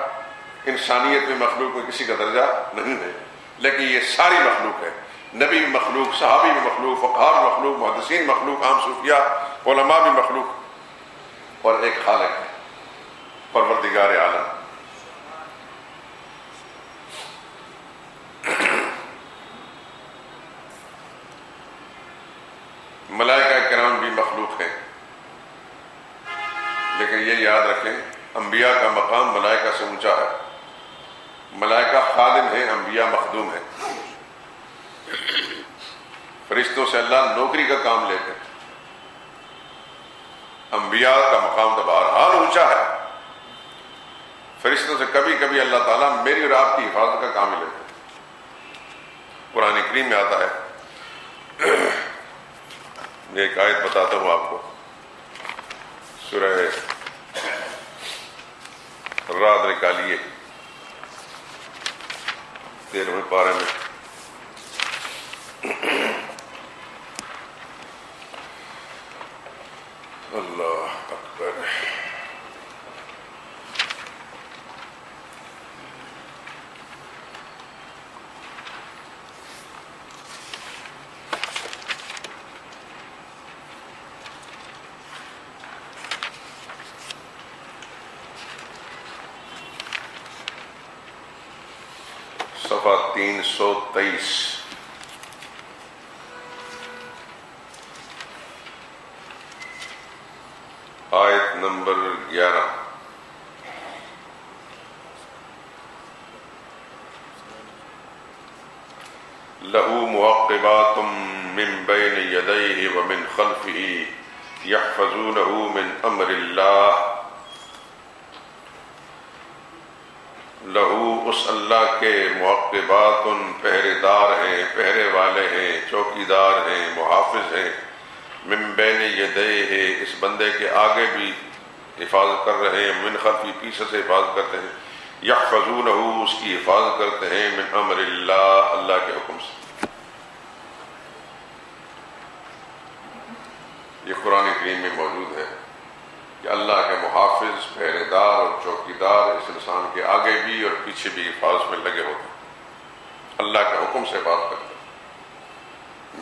انسانیت میں مخلوق میں کسی کا درجہ نہیں ہے، لیکن یہ ساری مخلوق ہے۔ نبی بھی مخلوق، صحابی بھی مخلوق، فقہاء بھی مخلوق، محدثین مخلوق، عام صوفیاء علماء بھی مخلوق، اور ایک خالق ہے، پروردگار عالم۔ ملائکہ کرام بھی مخلوق ہیں، لیکن یہ یاد رکھیں انبیاء کا مقام ملائکہ سے اونچا ہے۔ ملائکہ خادم ہیں، انبیاء مخدوم ہیں۔ فرشتوں سے اللہ نوکری کا کام لیتے ہیں، انبیاء کا مقام تو بہرحال اونچا ہے۔ فرشتوں سے کبھی کبھی اللہ تعالیٰ میری اور آپ کی حفاظت کا کام ہی لیتے ہیں۔ قرآن کریم میں آتا ہے، میں ایک آیت بتاتا ہوں آپ کو، سورہ رعد نکالیے 13ویں پارے میں۔ اللہ اکبر۔ صفحہ 323، آیت نمبر 11۔ لَهُ مُعَقِّبَاتٌ مِّن بَيْنِ يَدَيْهِ وَمِن خَلْفِهِ يَحْفَظُونَهُ مِنْ أَمْرِ اللَّهِ۔ لہو اس اللہ کے معقبات پہرے دار ہیں، پہرے والے ہیں، چوکیدار ہیں، محافظ ہیں، من بین یدیہ اس بندے کے آگے بھی حفاظت کر رہے ہیں، من خلفی پیچھے سے حفاظت کرتے ہیں، یحفظونہ اس کی حفاظت کرتے ہیں، من امر اللہ اللہ کے حکم سے۔ یہ قرآن کریم میں موجود ہے۔ آگے بھی اور پیچھے بھی حفاظت میں لگے ہوتے ہیں، اللہ کے حکم سے بات کرتے ہیں۔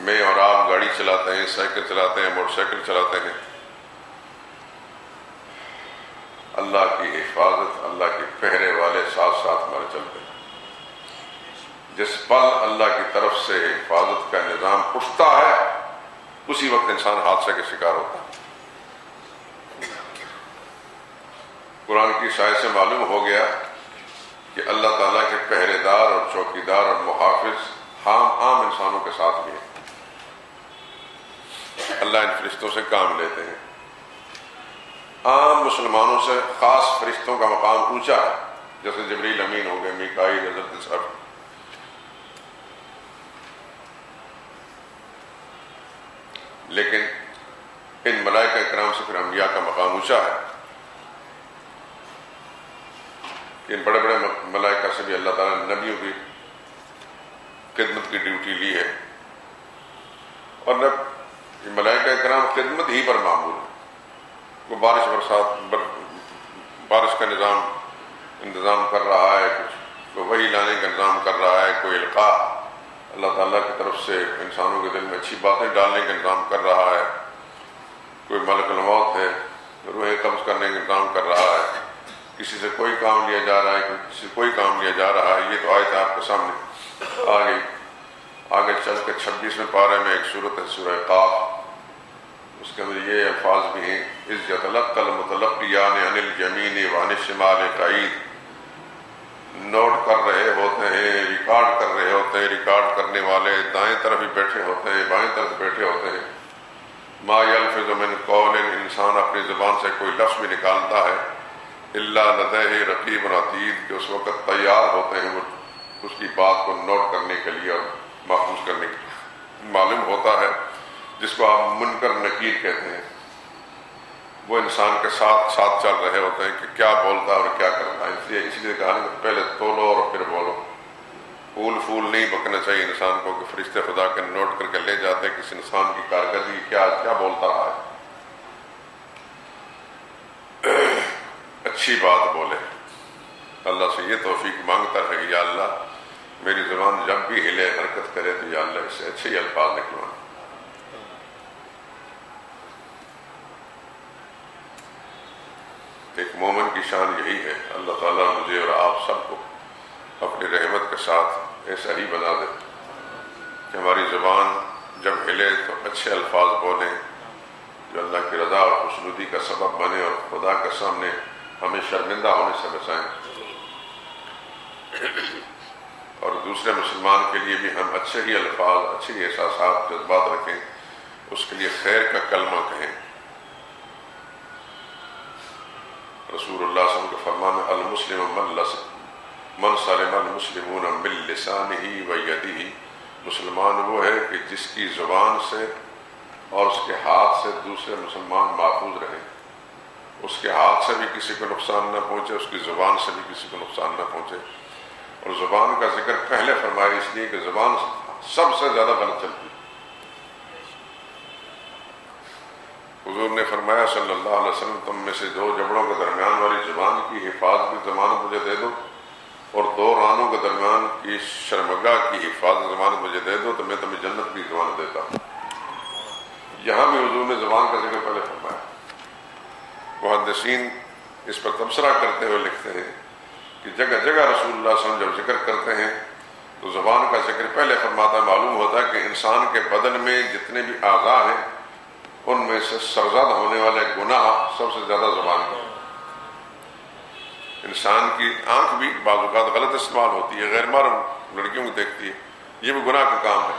میں اور آپ گاڑی چلاتے ہیں، سائیکل چلاتے ہیں، موٹر سائیکل چلاتے ہیں، اللہ کی حفاظت، اللہ کے پہرے والے ساتھ ساتھ ہمارے چلتے ہیں۔ جس پل اللہ کی طرف سے حفاظت کا نظام اٹھتا ہے اسی وقت انسان حادثے کے شکار ہوتا ہے۔ قرآن کی شاید سے معلوم ہو گیا کہ اللہ تعالیٰ کے پہرے دار اور چوکیدار اور محافظ عام انسانوں کے ساتھ بھی ہیں۔ اللہ ان فرشتوں سے کام لیتے ہیں۔ عام مسلمانوں سے خاص فرشتوں کا مقام اونچا ہے، جیسے جبریل امین ہو گئے، میکائیل، حضرت اسرافیل۔ لیکن ان ملائکہ کرام سے پھر انبیاء کا مقام اونچا ہے کہ ان بڑے بڑے ملائکہ سے بھی اللہ تعالیٰ نے نبیوں کی خدمت کی ڈیوٹی لی ہے، اور ملائکہ کرام خدمت ہی پر معمول ہے۔ وہ بارش کا انتظام کر رہا ہے، کوئی وحی لانے کا انتظام کر رہا ہے، کوئی القاء اللہ تعالیٰ کی طرف سے انسانوں کے دل میں اچھی باتیں ڈالنے کا انتظام کر رہا ہے، کوئی ملک الموت ہے روحیں قبض کرنے کا انتظام کر رہا ہے، کسی سے کوئی کام لیا جا رہا ہے، کسی سے کوئی کام لیا جا رہا ہے۔ یہ تو آیت آپ کے سامنے آ گئی۔ آگے چل کے 26ویں پارے میں ایک صورت ہے سورہ قاف، اس کے اندر یہ الفاظ بھی ہیں، اذ یتلقی المتلقیان عن الیمین وعن الشمال قعید۔ نوٹ کر رہے ہوتے ہیں، ریکارڈ کر رہے ہوتے ہیں، ریکارڈ کرنے والے دائیں طرف بھی بیٹھے ہوتے ہیں، بائیں طرف بیٹھے ہوتے ہیں۔ ما یلفظ من قول، انسان اپنی زبان سے کوئی لفظ بھی نکالتا ہے، الا لدیہ رقیب عتید، کہ اس وقت تیار ہوتے ہیں وہ اس کی بات کو نوٹ کرنے کے لیے اور محفوظ کرنے کے لیے۔ معلوم ہوتا ہے جس کو آپ منکر نکیر کہتے ہیں، وہ انسان کے ساتھ ساتھ چل رہے ہوتے ہیں کہ کیا بولتا ہے اور کیا کرتا ہے۔ اس لیے کہا کہ پہلے تولو اور پھر بولو۔ پھول نہیں بکنا چاہیے انسان کو کہ فرشتے خدا کے نوٹ کر کے لے جاتے ہیں کسی انسان کی کارکردگی کیا بولتا رہا ہے۔ اچھی بات بولے، اللہ سے یہ توفیق مانگتا ہے کہ یا اللہ میری زبان جب بھی ہلے حرکت کرے تو یا اللہ اس سے اچھے ہی الفاظ نکلوانا۔ ایک مومن کی شان یہی ہے، اللہ تعالیٰ مجھے اور آپ سب کو اپنی رحمت کے ساتھ ایسا ہی بنا دے کہ ہماری زبان جب ہلے تو اچھے الفاظ بولیں جو اللہ کی رضا اور خوشنودی کا سبب بنے اور خدا کے سامنے ہمیں شرمندہ ہونے سے بچائیں، اور دوسرے مسلمان کے لیے بھی ہم اچھے ہی الفاظ، اچھے ہی احساسات، جذبات رکھیں، اس کے لیے خیر کا کلمہ کہیں۔ رسول اللہ صلی اللہ علیہ وسلم کا فرمان ہے المسلم من سلم المسلمون من لسانہ و یدہ، مسلمان وہ ہے کہ جس کی زبان سے اور اس کے ہاتھ سے دوسرے مسلمان محفوظ رہیں، اس کے ہاتھ سے بھی کسی کو نقصان نہ پہنچے، اس کی زبان سے بھی کسی کو نقصان نہ پہنچے۔ اور زبان کا ذکر پہلے فرمایا اس لیے کہ زبان سب سے زیادہ غلط چلتی ہے۔ حضور نے فرمایا صلی اللہ علیہ وسلم تم میں سے دو جبڑوں کے درمیان والی زبان کی حفاظت کی ضمانت مجھے دے دو، اور دو رانوں کے درمیان کی شرمگاہ کی حفاظت ضمانت مجھے دے دو تو میں تمہیں جنت کی ضمانت دیتا ہوں۔ یہاں بھی حضور نے زبان کا ذکر پہلے فرمایا۔ محدثین اس پر تبصرہ کرتے ہوئے لکھتے ہیں کہ جگہ جگہ رسول اللہ صلی اللہ علیہ وسلم جب ذکر کرتے ہیں تو زبان کا ذکر پہلے فرماتا، معلوم ہوتا ہے کہ انسان کے بدن میں جتنے بھی اعضاء ہیں ان میں سے سرزد ہونے والے گناہ سب سے زیادہ زبان کا۔ انسان کی آنکھ بھی بعض اوقات غلط استعمال ہوتی ہے، غیر محرم لڑکیوں کو دیکھتی ہے، یہ بھی گناہ کا کام ہے۔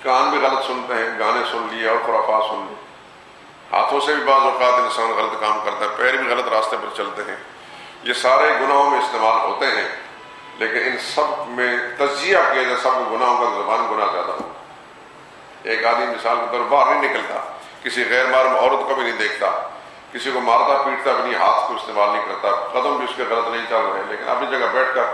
کان بھی غلط سنتے ہیں، گانے سن لیے اور خرافات سن لی۔ ہاتھوں سے بھی بعض اوقات انسان غلط کام کرتا ہے، پیر بھی غلط راستے پر چلتے ہیں۔ یہ سارے گناہوں میں استعمال ہوتے ہیں، لیکن ان سب میں تجزیہ کیا جائے سب گناہوں کا زبان گناہ زیادہ ہو۔ ایک آدمی مثال کے طور پر باہر نہیں نکلتا، کسی غیر محرم عورت کو بھی نہیں دیکھتا، کسی کو مارتا پیٹتا بھی نہیں، ہاتھ کو استعمال نہیں کرتا، قدم بھی اس کے غلط نہیں چل رہے، لیکن اپنی جگہ بیٹھ کر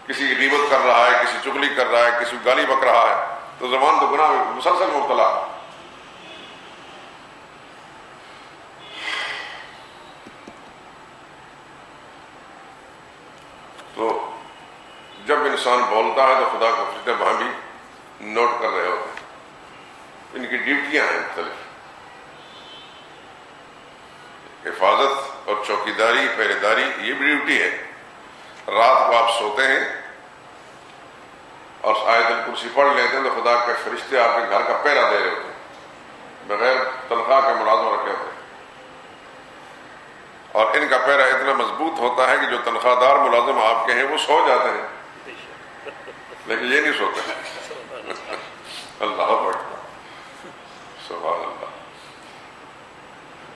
کسی کی غیبت کر رہا ہے، کسی چغلی کر رہا ہے، کسی کو گالی بک رہا ہے، تو زبان تو گناہ میں مسلسل مبتلا ہے۔ تو جب انسان بولتا ہے تو خدا کے فرشتے وہاں بھی نوٹ کر رہے ہوتے ہیں. ان کی ڈیوٹیاں ہیں مختلف. حفاظت اور چوکیداری پہرے داری یہ بھی ڈیوٹی ہے. رات کو آپ سوتے ہیں اور آیت الکرسی پڑھ لیتے ہیں تو خدا کے فرشتے آپ کے گھر کا پہرا دے رہے ہوتے ہیں بغیر تنخواہ کا ملازم رکھے ہوتے ہیں. اور ان کا پہرا اتنا مضبوط ہوتا ہے کہ جو تنخواہ دار ملازم آپ کے ہیں وہ سو جاتے ہیں لیکن یہ نہیں سوتے. اللہ اکبر سبحان اللہ.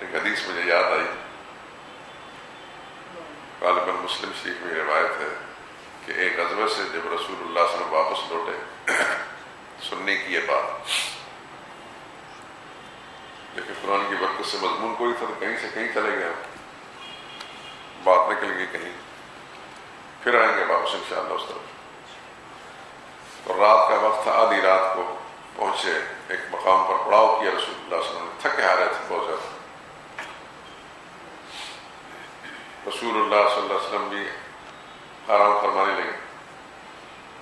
ایک حدیث مجھے یاد آئی, غالباً مسلم شریف میں روایت ہے کہ ایک غزوے سے جب رسول اللہ صلی اللہ علیہ وسلم واپس لوٹے سننے کی یہ بات, لیکن قرآن کی برکت سے مضمون کوئی تھا تو کہیں سے کہیں چلے گئے, بات نکل گئی کہیں, پھر آئیں گے واپس انشاءاللہ اس طرف. اور رات کا وقت تھا, آدھی رات کو پہنچے ایک مقام پر پڑاؤ کیا رسول اللہ صلی اللہ علیہ وسلم, تھکے آ رہے تھے بہت زیادہ. رسول اللہ صلی اللہ علیہ وسلم بھی آرام فرمانے لگے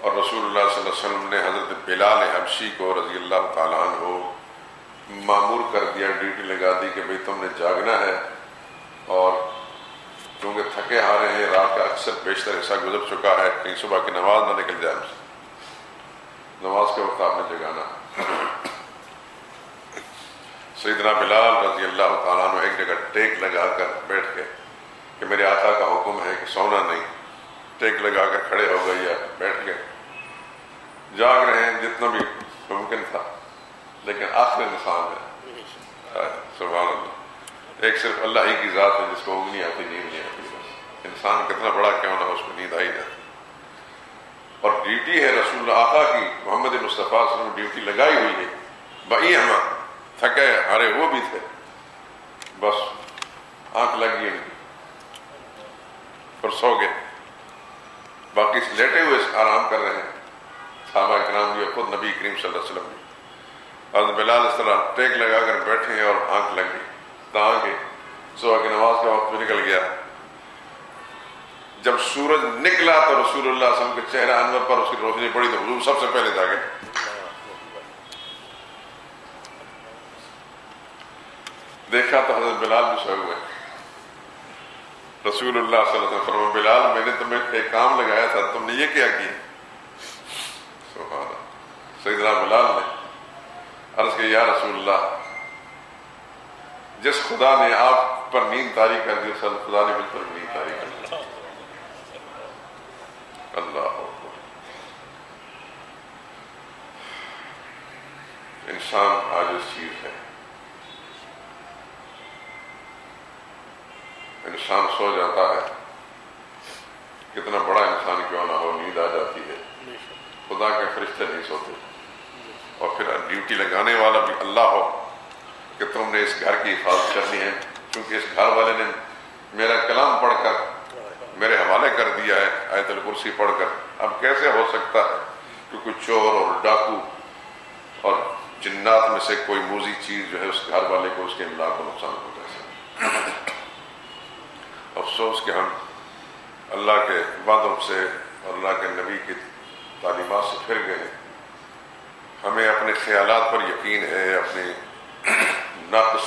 اور رسول اللہ صلی اللہ علیہ وسلم نے حضرت بلال حبشی کو رضی اللہ تعالیٰ عنہ مامور کر دیا, ڈیوٹی لگا دی کہ بھئی تم نے جاگنا ہے, اور کیونکہ تھکے آ رہے ہیں, رات کا اکثر بیشتر حصہ گزر چکا ہے, کہیں صبح کی نماز نہ نکل جائے ہم سے, نماز کے وقت آپ نے جگانا. سیدنا بلال رضی اللہ تعالیٰ عنہ ایک جگہ ٹیک لگا کر بیٹھ کے کہ میرے آقا کا حکم ہے کہ سونا نہیں, ٹیک لگا کر کھڑے ہو گئے یا بیٹھ گئے, جاگ رہے ہیں جتنا بھی ممکن تھا, لیکن آخر انسان ہے. سبحان اللہ. ایک صرف اللہ ہی کی ذات ہے جس کو اونگ نہیں آتی, نیند نہیں آتی. انسان کتنا بڑا کیوں نہ ہو اس کو نیند آئی جاتی. اور ڈیوٹی ہے رسول اللہ آقا کی, محمد مصطفیٰ صلی اللہ علیہ وسلم ڈیوٹی لگائی ہوئی ہے. بھائی ہم تھکے ہارے وہ بھی تھے, بس آنکھ لگ گئی ان کی اور سو گئے, باقی لیٹے ہوئے آرام کر رہے ہیں. صحابہ کرام بھی اور خود نبی کریم صلی اللہ علیہ وسلم بھی. حضرت بلال اس طرح ٹیک لگا کر بیٹھے ہیں اور آنکھ لگ گئی, تاں کہ صبح کی نماز کا وقت بھی نکل گیا. جب سورج نکلا تو رسول اللہ صلی اللہ علیہ وسلم کے چہرہ انور پر اس کی روشنی پڑی تو حضور سب سے پہلے جاگے. دیکھا تو حضرت بلال بھی سوئے ہوئے. رسول اللہ صلی اللہ علیہ وسلم فرمایا, بلال میں نے تمہیں ایک کام لگایا تھا, تم نے یہ کیا کیا؟ سبحان اللہ. سیدنا بلال نے عرض کیا, یا رسول اللہ, جس خدا نے آپ پر نیند طاری کر دی, خدا نے مجھ پر نیند طاری کر دی. اللہ اکبر. انسان عاجز چیز ہے. انسان سو جاتا ہے, کتنا بڑا انسان کیوں نہ ہو, نیند آ جاتی ہے. خدا کے فرشتے نہیں سوتے. اور پھر ڈیوٹی لگانے والا بھی اللہ ہو کہ تم نے اس گھر کی حفاظت کرنی ہے, کیونکہ اس گھر والے نے میرا کلام پڑھ کر میرے حوالے کر دیا ہے آیت الکرسی پڑھ کر. اب کیسے ہو سکتا ہے کہ کوئی چور اور ڈاکو اور جنات میں سے کوئی موذی چیز جو ہے اس گھر والے کو, اس کے املاک کو نقصان ہو جائے. افسوس کہ ہم اللہ کے وعدوں سے اور اللہ کے نبی کی تعلیمات سے پھر گئے. ہمیں اپنے خیالات پر یقین ہے, اپنے ناقص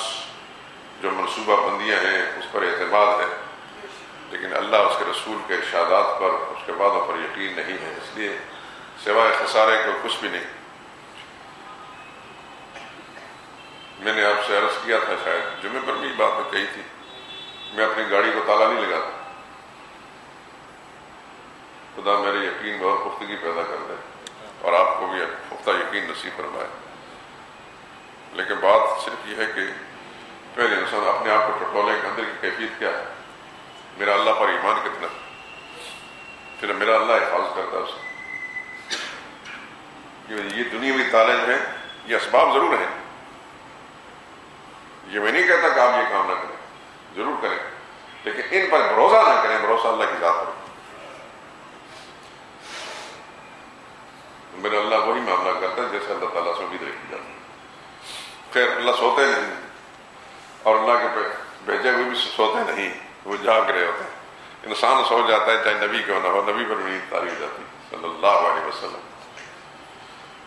جو منصوبہ بندیاں ہیں اس پر اعتماد ہے, لیکن اللہ اس کے رسول کے ارشادات پر, اس کے وعدوں پر یقین نہیں ہے. اس لیے سوائے خسارے کو کچھ بھی نہیں. میں نے آپ سے عرض کیا تھا, شاید جمعے پر بھی بات میں کہی تھی, میں اپنی گاڑی کو تالا نہیں لگاتا. خدا میرے یقین میں اور پختگی پیدا کر دے اور آپ کو بھی پختہ یقین نصیب فرمائے. لیکن بات صرف یہ ہے کہ پہلے انسان اپنے آپ کو ٹٹولے کہ اندر کی کیفیت کیا ہے, میرا اللہ پر ایمان کتنا, پھر میرا اللہ حفاظت کرتا ہے اسے. یہ دنیاوی تالے جو ہیں یہ اسباب ضرور ہیں, یہ میں نہیں کہتا کہ آپ یہ کام نہ کریں, ضرور کریں, لیکن ان پر بھروسہ نہ کریں. بھروسہ اللہ کی ذات پر. میرا اللہ وہی معاملہ کرتا ہے جیسے اللہ تعالیٰ سے امید رکھی جاتی ہے. خیر اللہ سوتے نہیں اور اللہ کے بھیجے ہوئے بھی سوتے نہیں, وہ جاگ رہے ہوتے ہیں. انسان سو جاتا ہے چاہے نبی کیوں نہ ہو، نبی پر بھی نیند طاری ہو جاتی صلی اللہ علیہ وسلم۔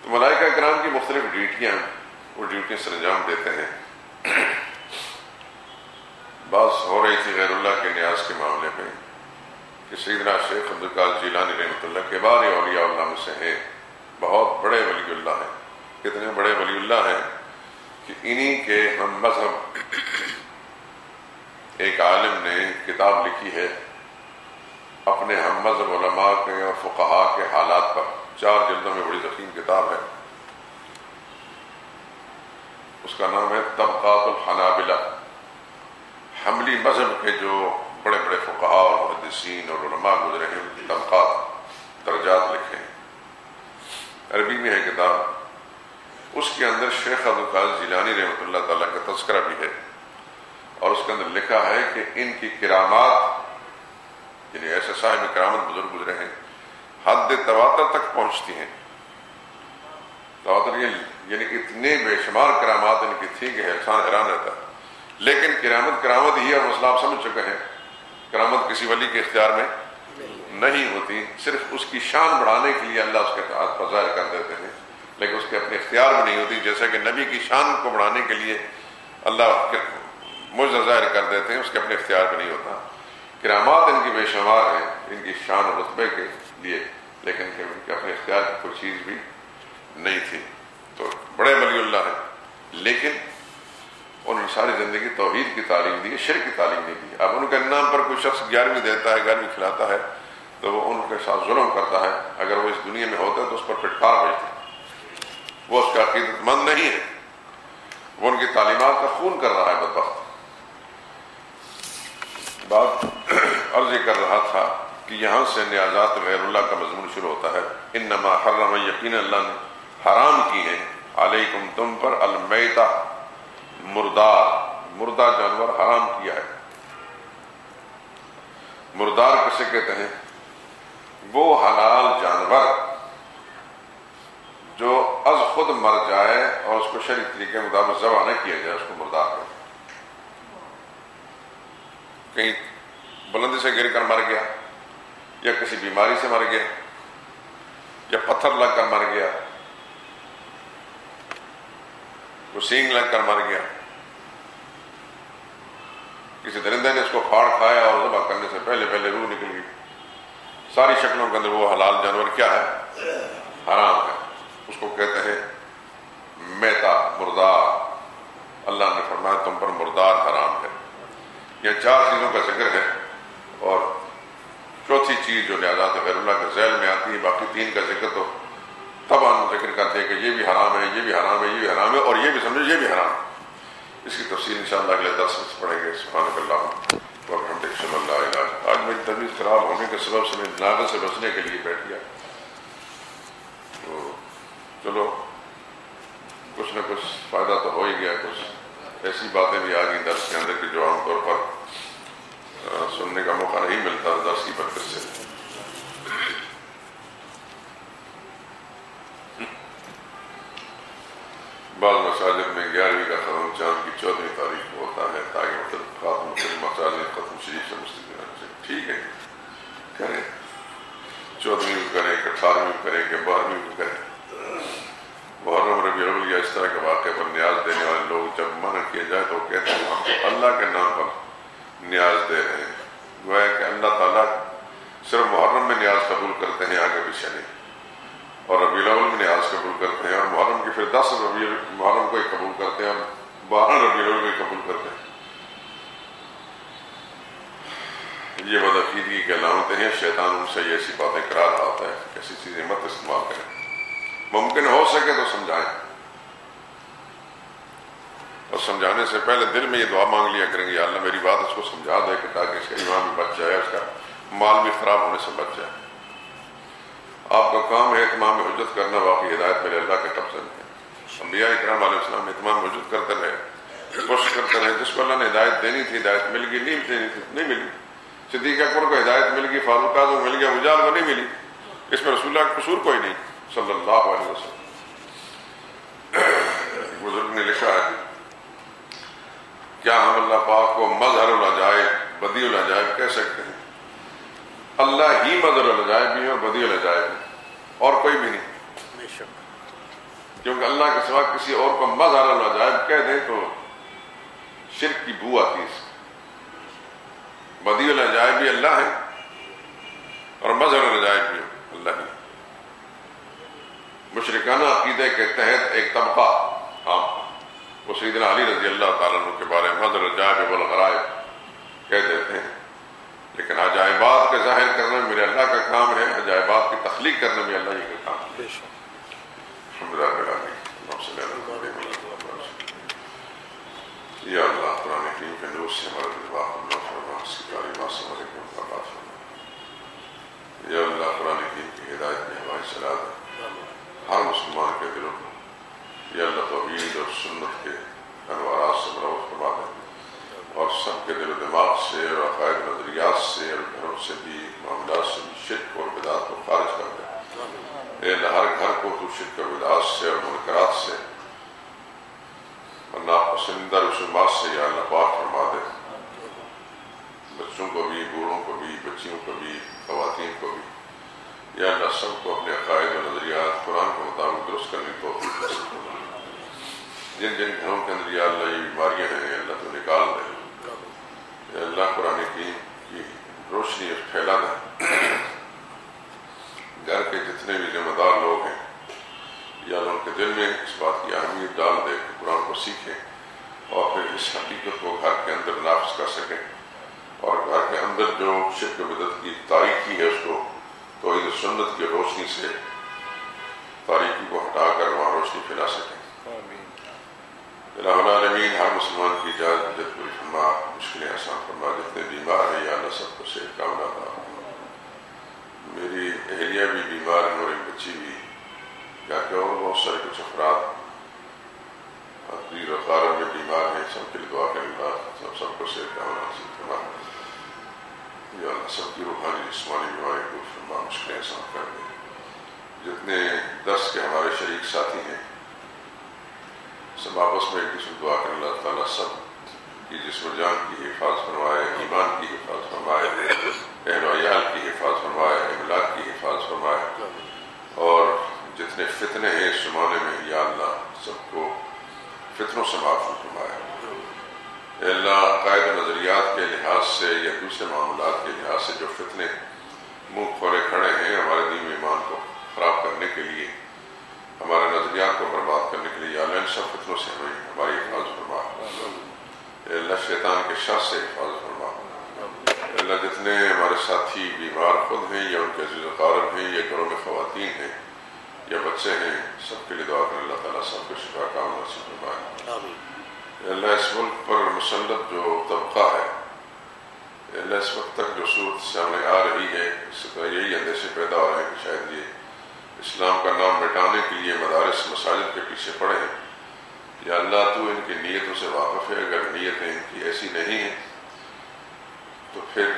تو ملائکہ کرام کی مختلف ڈیوٹیاں، وہ ڈیوٹیاں سر انجام دیتے ہیں۔ بات ہو رہی تھی غیر اللہ کے نیاز کے معاملے میں کہ سیدنا شیخ عبدالقادر جیلانی رحمۃ اللہ کے بار اولیاء اللہ میں سے ہیں، بہت بڑے ولی اللہ ہیں۔ کتنے بڑے ولی اللہ ہیں کہ انہی کے ہم مذہب ایک عالم نے کتاب لکھی ہے اپنے ہم مذہب علماء کے اور فقہاء کے حالات پر، 4 جلدوں میں بڑی ضخیم کتاب ہے، اس کا نام ہے طبقات الحنابلہ۔ حنبلی مذہب کے جو بڑے بڑے فقہاء اور محدثین اور علماء گزرے ہیں ان کی طبقات، درجات لکھے ہیں، عربی میں ہے کتاب۔ اس کے اندر شیخ عبدالقادر جیلانی رحمۃ اللہ تعالیٰ کا تذکرہ بھی ہے، اور اس کے اندر لکھا ہے کہ ان کی کرامات، یعنی ایسے صاحب کرامت بزرگ گزرے ہیں، حد تواتر تک پہنچتی ہیں۔ تواتر یعنی کہ اتنے بے شمار کرامات ان کی تھی کہ انسان حیران رہتا ہے، لیکن کرامت ہی ہے، اور مسئلہ آپ سمجھ چکے ہیں، کرامت کسی ولی کے اختیار میں نہیں ہوتی، صرف اس کی شان بڑھانے کے لیے اللہ اس کے ہاتھ پر ظاہر کر دیتے ہیں، لیکن اس کے اپنے اختیار میں نہیں ہوتی۔ جیسا کہ نبی کی شان کو بڑھانے کے لیے اللہ معجزہ ظاہر کر دیتے ہیں، اس کے اپنے اختیار میں نہیں ہوتا۔ کرامات ان کی بے شمار ہیں ان کی شان اور رتبے کے لیے، لیکن کہ ان کے اپنے اختیار کی کوئی چیز بھی نہیں تھی۔ تو بڑے ولی اللہ ہیں، لیکن انہوں نے ساری زندگی توحید کی تعلیم دی، شرک کی تعلیم نہیں دی۔ اب ان کے نام پر کوئی شخص 11ویں دیتا ہے، 11ویں کھلاتا ہے، تو وہ ان کے ساتھ ظلم کرتا ہے۔ اگر وہ اس دنیا میں ہوتا ہے تو اس پر پھٹکار بھیجتے ہیں، وہ اس کا عقیدت مند نہیں ہے، وہ ان کی تعلیمات کا خون کر رہا ہے بدبخت۔ بات عرض یہ کر رہا تھا کہ یہاں سے نیازات غیر اللہ کا مضمون شروع ہوتا ہے۔ انما حرم، یقین اللہ نے حرام کی ہے، علیکم تم پر، المیتہ مردار جانور حرام کیا ہے۔ مردار کسے کہتے ہیں؟ وہ حلال جانور جو از خود مر جائے اور اس کو شرعی طریقے کے مطابق ذبح نہ کیا جائے، اس کو مردار کہتے ہیں۔ کہیں بلندی سے گر کر مر گیا، یا کسی بیماری سے مر گیا، یا پتھر لگ کر مر گیا، وہ سینگ لگ کر مر گیا، کسی درندے نے اس کو پھاڑ کھایا اور ذبح کرنے سے پہلے روح نکل گئی، ساری شکلوں کے اندر وہ حلال جانور کیا ہے؟ حرام ہے۔ اس کو کہتے ہیں میتا، مردار۔ اللہ نے فرمایا تم پر مردار حرام ہے۔ یہ 4 چیزوں کا ذکر ہے، اور چوتھی چیز جو نیازات غیر اللہ کے ذیل میں آتی ہے، باقی 3 کا ذکر تو طبعاً ذکر کرتے ہیں کہ یہ بھی حرام ہے، یہ بھی حرام ہے، یہ بھی حرام ہے، اور یہ بھی سمجھو یہ بھی حرام ہے۔ اس کی تفصیل انشاءاللہ اگلے 10 میں پڑھیں گے۔ سبحانک اللہم و بحمدک، اشہد ان لا الہ الا انت۔ آج میری طبیعت خراب ہونے کے سبب سے میں ناغے سے بچنے کے لیے بیٹھ گیا، تو چلو کچھ نہ کچھ فائدہ تو ہو ہی گیا۔ کچھ ایسی باتیں بھی آ گئی درس کے اندر کہ جو عام طور پر سننے کا موقع نہیں ملتا درس کی برکت سے۔ بعض مساجد میں 11ویں کا ختم چاند کی 14ویں تاریخ کو ہوتا ہے، تاکہ مختلف مساجد ختم شریف سے مستفید ہونا چاہیے۔ ٹھیک ہے، کریں، 14ویں بھی کریں، 18ویں بھی کریں، کہ 12ویں بھی کریں۔ محرم، ربیع الاول یا اس طرح کے واقعے پر نیاز دینے والے لوگ جب منع کیا جائے تو کہتے ہیں ہم تو اللہ کے نام پر نیاز دے رہے ہیں۔ گویا کہ اللہ تعالیٰ صرف محرم میں نیاز قبول کرتے ہیں، آگے پیچھے نہیں، اور ربیع الاول میں نیاز قبول کرتے ہیں، اور محرم کی پھر 10 ربیع محرم کو ہی قبول کرتے ہیں، اور 12 ربیع الاول کو ہی قبول کرتے ہیں۔ یہ بدعقیدگی کی علامتیں ہیں۔ شیطان ان سے یہ ایسی باتیں کرا رہا ہوتا ہے، ایسی چیزیں مت استعمال کریں، ممکن ہو سکے تو سمجھائیں، اور سمجھانے سے پہلے دل میں یہ دعا مانگ لیا کریں گے، یا اللہ میری بات اس کو سمجھا دے کہ تاکہ اس کا ایمان بھی بچ جائے، اس کا مال بھی خراب ہونے سے بچ جائے۔ آپ کا کام ہے اتمام حجت کرنا، باقی ہدایت میرے اللہ کے قبضے میں ہے۔ انبیاء اکرام علیہ السلام اتمام حجت کرتے رہے، کوشش کرتے رہے، جس کو اللہ نے ہدایت دینی تھی ہدایت مل گئی، نہیں دینی تھی نہیں ملی۔ صدیق اکبر کو ہدایت مل گئی، فاروق اعظم مل گیا، مجال کو نہیں ملی، اس میں رسول اللہ کا قصور کوئی نہیں صلی اللہ علیہ وسلم۔ بزرگ نے لکھا ہے کیا ہم اللہ پاک کو مظہر العجائب، بدیع العجائب کہہ سکتے ہیں؟ ہی مظہر العجائب بھی ہے اور بدیع العجائب ہے، اور کوئی بھی نہیں، کیونکہ اللہ کے سوا کسی اور کو مظہر العجائب کہہ دیں تو شرک کی بو آتی ہے۔ بدیع العجائب بھی اللہ ہے اور مظہر العجائب بھی اللہ ہی۔ مشرکانہ عقیدے کے تحت ایک طبقہ وہ سیدنا علی رضی اللہ تعالیٰ عنہ کے بارے میں مظہر العجائب والغرائب کہہ دیتے ہیں، لیکن عجائبات کے ظاہر کرنے میں میرے اللہ کا کام ہے، عجائبات کی تخلیق کرنے میں اللہ ہی کا کام ہے۔ یا اللہ قرآن کریم کے نور سے ہمارے دماغ کو نور فرما، اس کی تعلیمات سے ہمارے کو مقابلات فرما۔ یا اللہ قرآن کریم کی ہدایت میں ہماری صلاح دے ہر مسلمان کے دلوں کو، یا اللہ توحید اور سنت کے انوارات سے مروت فرما دے، اور سب کے دل و دماغ سے اور عقائد نظریات سے اور گھروں سے بھی، معاملات سے بھی شرک اور بدعات کو خارج کر دے۔ اے اللہ ہر گھر کو تو شرک اور بدعات سے اور منکرات سے اور ناپسندیدہ رسومات سے یا اللہ پاک فرما دے، بچوں کو بھی، بوڑھوں کو بھی، بچیوں کو بھی، خواتین کو بھی، یا اللہ سب کو اپنے عقائد و نظریات قرآن کے مطابق درست کرنے کی توفیق نصیب فرما۔ جن جن گھروں کے اندر یا اللہ یہ بیماریاں ہیں اللہ تو نکال دے، یا اللہ قرآن کی روشنی پھیلا دے۔ گھر کے جتنے بھی ذمہ دار لوگ ہیں یا اللہ ان کے دل میں اس بات کی اہمیت ڈال دے کہ قرآن کو سیکھیں اور پھر اس حقیقت کو گھر کے اندر نافذ کر سکیں، اور گھر کے اندر جو شرک و بدعت کی تاریکی ہے اس کو توحید و سنت کی روشنی سے تاریکی کو ہٹا کر وہاں روشنی پھیلا سکیں۔ الہ العالمین ہر مسلمان کی اجازت پوری فرما، مشکلیں آسان فرما، جتنے بیمار ہیں یا اللہ سب کو صحت کاملہ عطا فرما۔ میری اہلیہ بھی بیمار ہیں اور ایک بچی بھی، گھر کے اور بہت سارے کچھ افراد تقریر اور غارب میں بیمار ہیں، سب کے لیے دعا کریں اللہ سب کو صحت کاملہ نصیب فرما۔ یا اللہ سب کی روحانی جسمانی بیماری دور فرما، مشکلیں آسان کر دے۔ جتنے درس کے ہمارے شریک ساتھی ہیں سب آپس میں ایک دوسرے دعا کریں اللہ تعالیٰ سب کی جسم و جان کی حفاظت فرمائے، ایمان کی حفاظت فرمائے، اہل و عیال کی حفاظت فرمائے، املاک کی حفاظت فرمائے، اور جتنے فتنے ہیں اس زمانے میں یا اللہ سب کو فتنوں سے محفوظ فرمائے۔ اے اللہ عقائد و نظریات کے لحاظ سے یا دوسرے معاملات کے لحاظ سے جو فتنے منہ کھولے کھڑے ہیں ہمارے دین و ایمان کو خراب کرنے کے لیے، ہمارے نظریات کو برباد کرنے کے لیے، یا اللہ ان سب فتنوں سے ہمیں ہماری حفاظت فرما۔ اے اللہ شیطان کے شر سے حفاظت فرما۔ اے اللہ جتنے ہمارے ساتھی بیمار خود ہیں یا ان کے عزیز و اقارب ہیں یا گھروں میں خواتین ہیں یا بچے ہیں، سب کے لیے دعا کریں اللہ تعالیٰ سب کو شفا کاملہ نصیب فرمائے۔ اے اللہ اس ملک پر مسلط جو طبقہ ہے، اے اللہ اس وقت تک جو صورت سامنے آ رہی ہے اس سے یہی اندیشے پیدا ہو رہے ہیں کہ شاید یہ اسلام کا نام مٹانے کے لیے مدارس مساجد کے پیچھے پڑے ہیں۔ یا اللہ تو ان کی نیتوں سے واقف ہے، اگر نیتیں ان کی ایسی نہیں ہیں تو پھر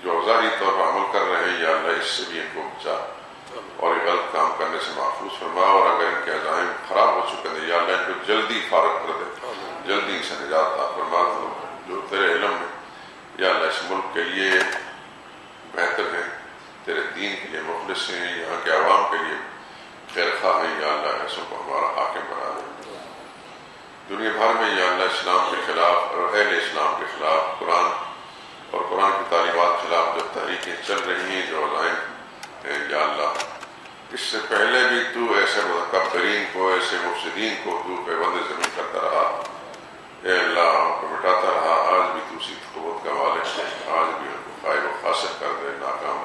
جو ظاہری طور پر عمل کر رہے ہیں یا اللہ اس سے بھی ان کو بچا اور یہ غلط کام کرنے سے محفوظ فرما، اور اگر ان کے عزائم خراب ہو چکے ہیں یا اللہ ان کو جلدی فارغ کر دے، جلدی ان سے نجات عطا فرما۔ جو تیرے علم میں یا اللہ اس ملک کے لیے بہتر ہیں، تیرے دین کے لیے مخلص ہیں، یہاں کے عوام کے لیے خیر خواہ ہیں، یا اللہ ایسوں کو ہمارا حاکم بنا دے۔ دنیا بھر میں یا اللہ اسلام کے خلاف اور اہل اسلام کے خلاف، قرآن اور قرآن کی تعلیمات کے خلاف جو تحریکیں چل رہی ہیں، جو عزائم ہیں، یا اللہ اس سے پہلے بھی تو ایسے متکبرین کو، ایسے مفسدین کو تو پیوند زمین کرتا رہا، اے اللہ ان کو مٹاتا رہا۔ آج بھی تو اسی قوت کا مالک ہے، آج بھی ان کو خائب و خاسر کر دے، ناکام